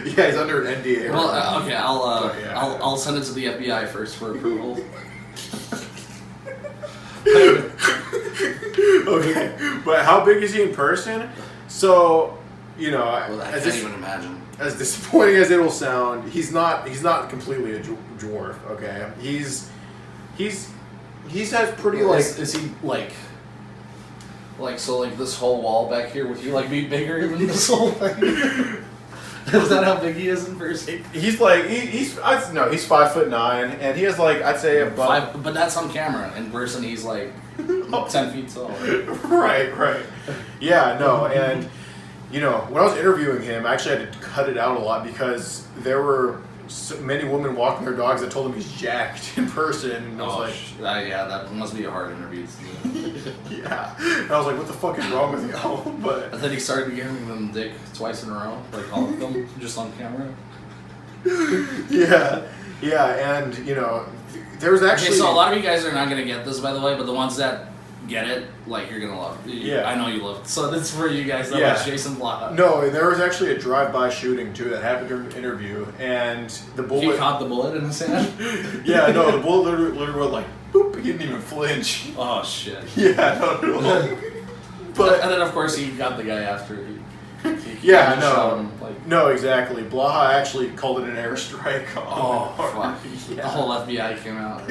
[SPEAKER 3] Yeah, he's under an NDA.
[SPEAKER 2] Well,
[SPEAKER 3] right now.
[SPEAKER 2] okay, I'll send it to the FBI first for approval.
[SPEAKER 3] Okay, but how big is he in person? So, you know,
[SPEAKER 2] Well, I
[SPEAKER 3] as,
[SPEAKER 2] can't even imagine.
[SPEAKER 3] as disappointing as it will sound, he's not completely a dwarf. Okay, he's has pretty like.
[SPEAKER 2] Is he like so like this whole wall back here? Would he like be bigger than this whole thing? Is that how big he is in person?
[SPEAKER 3] He's like he's 5'9", and he has like I'd say about
[SPEAKER 2] But that's on camera. In person, he's like 10 feet tall.
[SPEAKER 3] right. Yeah, no, and you know when I was interviewing him, I actually had to cut it out a lot because there were so many women walking their dogs that told him he's jacked in person, and I was
[SPEAKER 2] yeah, that must be a hard interview to do.
[SPEAKER 3] yeah, and I was like, what the fuck is wrong with you? But
[SPEAKER 2] And then he started giving them dick twice in a row, like all of them, just on camera.
[SPEAKER 3] yeah, and you know, there's actually
[SPEAKER 2] Okay, so a lot of you guys are not gonna get this, by the way, but the ones that get it, like you're gonna love.
[SPEAKER 3] Yeah.
[SPEAKER 2] I know you love it. So this is for you guys that
[SPEAKER 3] Yeah.
[SPEAKER 2] watch Jason Blaha.
[SPEAKER 3] No, there was actually a drive-by shooting too that happened during the interview, and the
[SPEAKER 2] He
[SPEAKER 3] bullet.
[SPEAKER 2] caught the bullet in his hand.
[SPEAKER 3] Yeah, no, the bullet literally went like, boop. He didn't even flinch.
[SPEAKER 2] Oh shit.
[SPEAKER 3] Yeah, no. But
[SPEAKER 2] And then of course he got the guy after he
[SPEAKER 3] yeah,
[SPEAKER 2] shot
[SPEAKER 3] no,
[SPEAKER 2] him, like,
[SPEAKER 3] no, exactly. Blaha actually called it an airstrike.
[SPEAKER 2] oh fuck.
[SPEAKER 3] Yeah.
[SPEAKER 2] The whole FBI came out.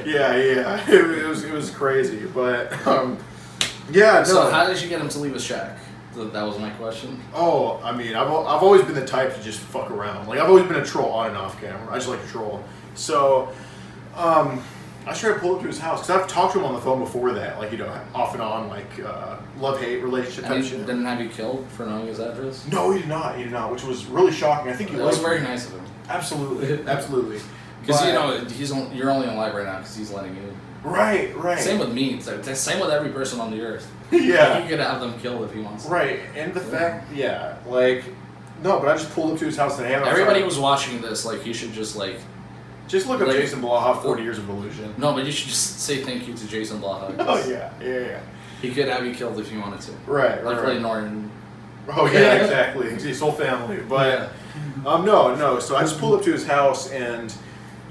[SPEAKER 3] Yeah, it was crazy, but yeah, no.
[SPEAKER 2] So how did you get him to leave his shack? That was my question.
[SPEAKER 3] Oh, I mean, I've always been the type to just fuck around. Like I've always been a troll on and off camera. I just like to troll. So, I tried to pull up to his house because I've talked to him on the phone before that, like you know, off and on, like love-hate relationship type
[SPEAKER 2] And he
[SPEAKER 3] shit.
[SPEAKER 2] didn't have you killed for knowing his address?
[SPEAKER 3] No, he did not. He did not, which was really shocking. I think he
[SPEAKER 2] That was
[SPEAKER 3] liked
[SPEAKER 2] very
[SPEAKER 3] me.
[SPEAKER 2] nice of him.
[SPEAKER 3] Absolutely.
[SPEAKER 2] Because
[SPEAKER 3] But-
[SPEAKER 2] you know you're only alive right now because he's letting you.
[SPEAKER 3] Right.
[SPEAKER 2] Same with me. It's same with every person on the earth.
[SPEAKER 3] Yeah.
[SPEAKER 2] Like, you could have them killed if he wants. to.
[SPEAKER 3] Right, and the fact, like, no, but I just pulled up to his house and had him.
[SPEAKER 2] Everybody was watching this. Like you should just like.
[SPEAKER 3] Just look up
[SPEAKER 2] like-
[SPEAKER 3] Jason Blaha, 40 Years of Illusion.
[SPEAKER 2] No, but you should just say thank you to Jason Blaha.
[SPEAKER 3] Oh yeah.
[SPEAKER 2] He could have you killed if he wanted to.
[SPEAKER 3] Right.
[SPEAKER 2] Like Ray Norton.
[SPEAKER 3] Oh yeah, exactly. His whole family, but no. So I just pulled up to his house, and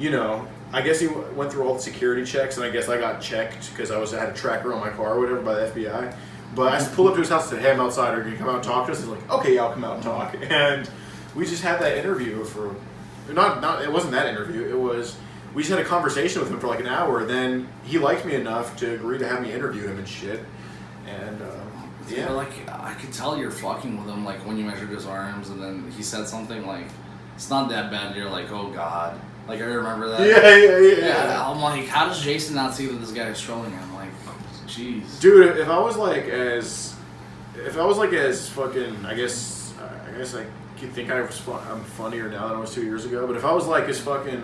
[SPEAKER 3] you know, I guess he went through all the security checks, and I guess I got checked because I had a tracker on my car or whatever by the FBI. But I just pulled up to his house and said, "Hey, I'm outside. Are you gonna come out and talk to us?" He's like, "Okay, yeah, I'll come out and talk." And we just had that interview for not. It wasn't that interview. It was. We just had a conversation with him for like an hour. Then he liked me enough to agree to have me interview him and shit. And
[SPEAKER 2] Yeah, but like I could tell you're fucking with him. Like when you measured his arms, and then he said something like, "It's not that bad." And you're like, "Oh God." Like I remember that.
[SPEAKER 3] Yeah.
[SPEAKER 2] I'm like, how does Jason not see that this guy is trolling him? Like, jeez.
[SPEAKER 3] Dude, if I was like as fucking, I guess I could think I'm funnier now than I was 2 years ago. But if I was like as funny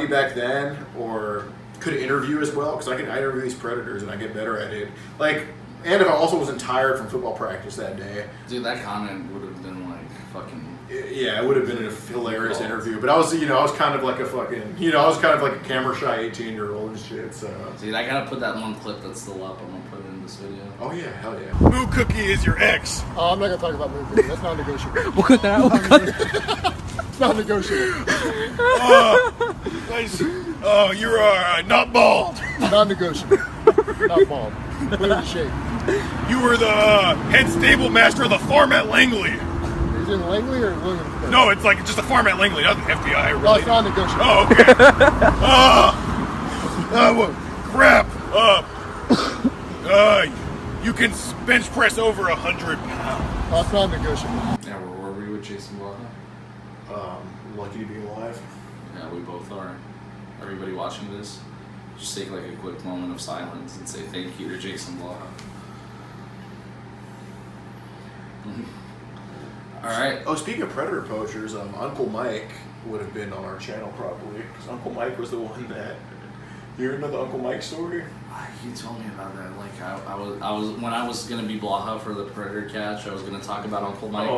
[SPEAKER 3] back then, or could interview as well, because I interview these predators and I get better at it. Like, and if I also wasn't tired from football practice that day.
[SPEAKER 2] Dude, that comment would have been like fucking.
[SPEAKER 3] Yeah, it would have been a hilarious interview. But I was kind of like a fucking, I was kind of like a camera shy 18-year-old and shit. So.
[SPEAKER 2] Dude, I gotta put that one clip that's still up. I'm gonna put it in this video.
[SPEAKER 3] Oh yeah, hell yeah.
[SPEAKER 1] Moo Cookie is your ex.
[SPEAKER 4] Oh, I'm not gonna talk about movie. That's not negotiable.
[SPEAKER 5] We'll cut that out. We'll cut that.
[SPEAKER 4] It's not negotiable.
[SPEAKER 1] Nice. Oh, you are not bald.
[SPEAKER 4] Not negotiable. Not bald. Clear the shape.
[SPEAKER 1] You were the head stable master of the farm at Langley.
[SPEAKER 4] Is it Langley or Williamsburg?
[SPEAKER 1] No, it's like just a farm at Langley, not the FBI.
[SPEAKER 4] No, it's not negotiable.
[SPEAKER 1] Oh, okay. Well, crap. You can bench press over 100 pounds.
[SPEAKER 4] No, it's not negotiable.
[SPEAKER 2] Yeah, where were we with Jason Blaha?
[SPEAKER 3] Lucky to be alive.
[SPEAKER 2] Yeah, we both are. Everybody watching this, just take like a quick moment of silence and say thank you to Jason Blaha. All right.
[SPEAKER 3] Oh, speaking of predator poachers, Uncle Mike would have been on our channel probably, because Uncle Mike was the one that. You ever know the Uncle Mike story?
[SPEAKER 2] You told me about that. Like I was when I was gonna be Blaha for the Predator catch, I was gonna talk about Uncle Mike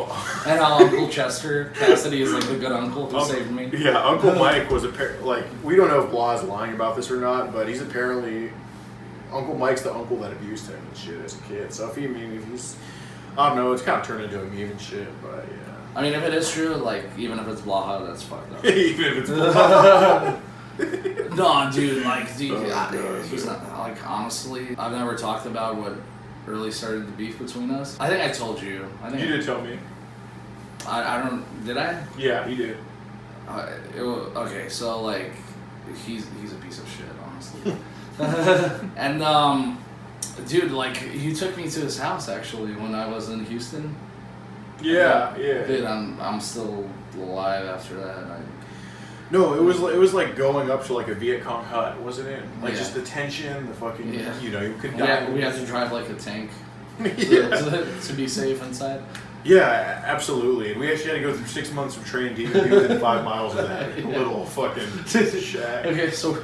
[SPEAKER 2] and how Uncle Chester Cassidy is like the good uncle who saved me.
[SPEAKER 3] Yeah, Uncle Mike was like, we don't know if Bla's lying about this or not, but he's apparently Uncle Mike's the uncle that abused him and shit as a kid. So if he's, I don't know, it's kind of turned into a meme and shit, but yeah.
[SPEAKER 2] I mean, if it is true, like even if it's Blaha, that's fucked up.
[SPEAKER 3] Even if it's Bla.
[SPEAKER 2] No, dude, like, he's not, like, honestly, I've never talked about what really started the beef between us. I think I told you.
[SPEAKER 3] You did tell me.
[SPEAKER 2] I don't, did I?
[SPEAKER 3] Yeah, you did.
[SPEAKER 2] Okay, so, like, he's a piece of shit, honestly. And, dude, like, you took me to his house, actually, when I was in Houston.
[SPEAKER 3] Yeah.
[SPEAKER 2] Dude, I'm still alive after that.
[SPEAKER 3] No, it was like going up to like a Viet Cong hut, wasn't it? Like just the tension, the fucking, you know, you could die.
[SPEAKER 2] We have to drive like a tank to be safe inside.
[SPEAKER 3] Yeah, absolutely. And we actually had to go through 6 months of training to even be within 5 miles of that little fucking shack.
[SPEAKER 2] Okay, so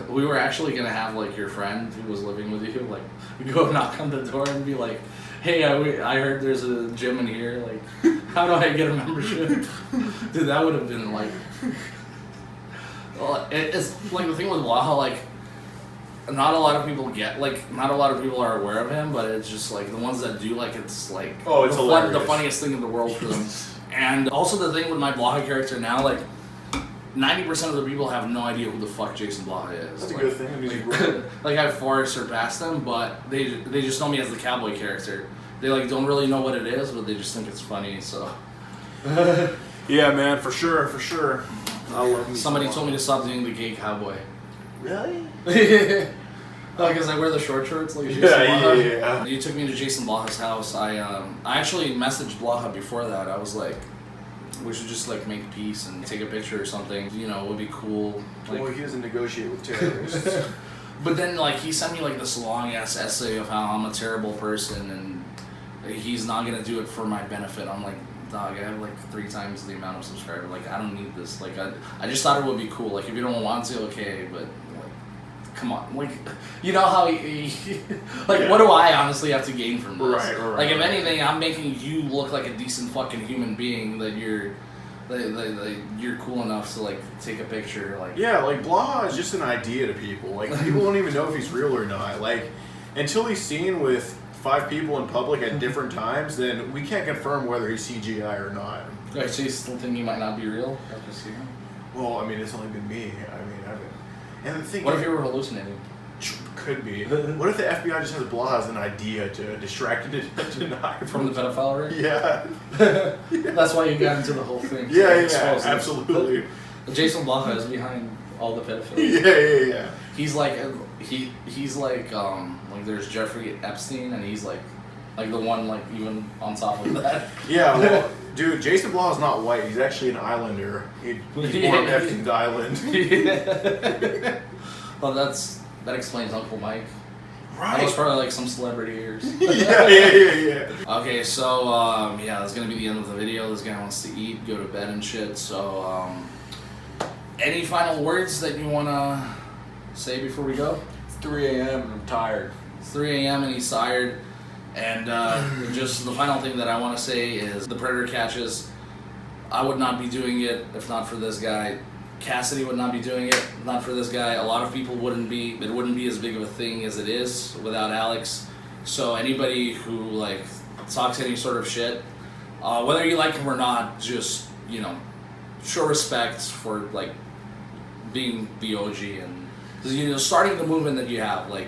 [SPEAKER 2] we were actually going to have like your friend who was living with you, like, go knock on the door and be like, hey, I heard there's a gym in here, like, how do I get a membership? Dude, that would have been like, well, it's like the thing with Waha, like, not a lot of people are aware of him, but it's just like the ones that do, like, it's like the funniest thing in the world for them. And also the thing with my Blaha character now, like, 90% of the people have no idea who the fuck Jason Blaha is.
[SPEAKER 3] That's a good thing.
[SPEAKER 2] Like I've far surpassed them, but they just know me as the cowboy character. They like don't really know what it is, but they just think it's funny. So.
[SPEAKER 3] Yeah, man, for sure. I love me.
[SPEAKER 2] Somebody told me to stop doing the gay cowboy.
[SPEAKER 3] Really?
[SPEAKER 2] Because I wear the short shorts like Jason Blaha. Yeah. You took me to Jason Blaha's house. I actually messaged Blaha before that. I was like, we should just like make peace and take a picture or something. You know, it would be cool. Like,
[SPEAKER 3] well, he doesn't negotiate with terrorists.
[SPEAKER 2] But then like he sent me like this long ass essay of how I'm a terrible person and he's not gonna do it for my benefit. I'm like, dog, I have like 3 times the amount of subscribers. Like I don't need this. Like I just thought it would be cool. Like if you don't want to, okay, but like come on. Like you know how like what do I honestly have to gain from this?
[SPEAKER 3] Right.
[SPEAKER 2] Like if anything, I'm making you look like a decent fucking human being that you're cool enough to like take a picture. Like
[SPEAKER 3] yeah, like Blaha is just an idea to people. Like people don't even know if he's real or not. Like until he's seen with 5 people in public at different times, then we can't confirm whether he's CGI or not.
[SPEAKER 2] Right, so you still think he might not be real after seeing him?
[SPEAKER 3] Well, I mean, it's only been me. I mean, and the thing.
[SPEAKER 2] What if you were hallucinating?
[SPEAKER 3] Could be. What if the FBI just has Blaha as an idea to distract and deny
[SPEAKER 2] from the pedophile ring?
[SPEAKER 3] Yeah.
[SPEAKER 2] That's why you got into the whole thing.
[SPEAKER 3] Yeah, absolutely.
[SPEAKER 2] Jason Blaha is behind all the pedophilia.
[SPEAKER 3] Yeah.
[SPEAKER 2] He's like he's like there's Jeffrey Epstein and he's like the one like even on top of that.
[SPEAKER 3] Yeah, well, dude, Jason Blaha is not white. He's actually an islander. He's born on Epstein's Island.
[SPEAKER 2] Yeah. Well, that explains Uncle Mike.
[SPEAKER 3] Right.
[SPEAKER 2] That was probably like some celebrity ears.
[SPEAKER 3] Yeah.
[SPEAKER 2] Okay, so that's gonna be the end of the video. This guy wants to eat, go to bed and shit. So any final words that you wanna say before we go?
[SPEAKER 3] It's 3 a.m. and I'm tired.
[SPEAKER 2] It's 3 a.m. and he's tired. And just the final thing that I want to say is the Predator catches. I would not be doing it if not for this guy. Cassidy would not be doing it if not for this guy. A lot of people wouldn't be. It wouldn't be as big of a thing as it is without Alex. So anybody who like talks any sort of shit, whether you like him or not, just show respect for like being the OG and starting the movement that you have. Like,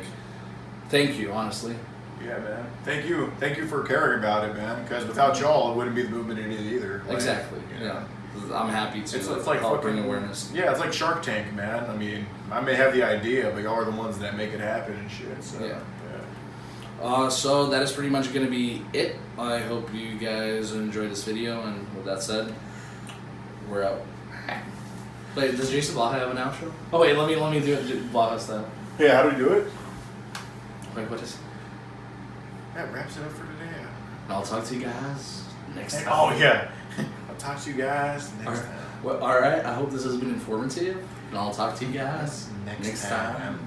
[SPEAKER 2] thank you, honestly.
[SPEAKER 3] Yeah, man. Thank you for caring about it, man. Because without y'all, it wouldn't be the movement it is either. Like,
[SPEAKER 2] exactly. Yeah. I'm happy to
[SPEAKER 3] it's like
[SPEAKER 2] help bring
[SPEAKER 3] fucking
[SPEAKER 2] awareness.
[SPEAKER 3] Yeah, it's like Shark Tank, man. I mean, I may have the idea, but y'all are the ones that make it happen and shit. So,
[SPEAKER 2] yeah. So that is pretty much going to be it. I hope you guys enjoyed this video, and with that said, we're out. Wait, does Jason Blaha have an outro? Oh wait, let me do it Blaha style.
[SPEAKER 3] Yeah, how do we do it?
[SPEAKER 2] Wait, what is?
[SPEAKER 3] That wraps it up for today.
[SPEAKER 2] And I'll talk to you guys next time.
[SPEAKER 3] Oh yeah. I'll talk to you guys next time.
[SPEAKER 2] Well, all right. I hope this has been informative, and I'll talk to you guys next time.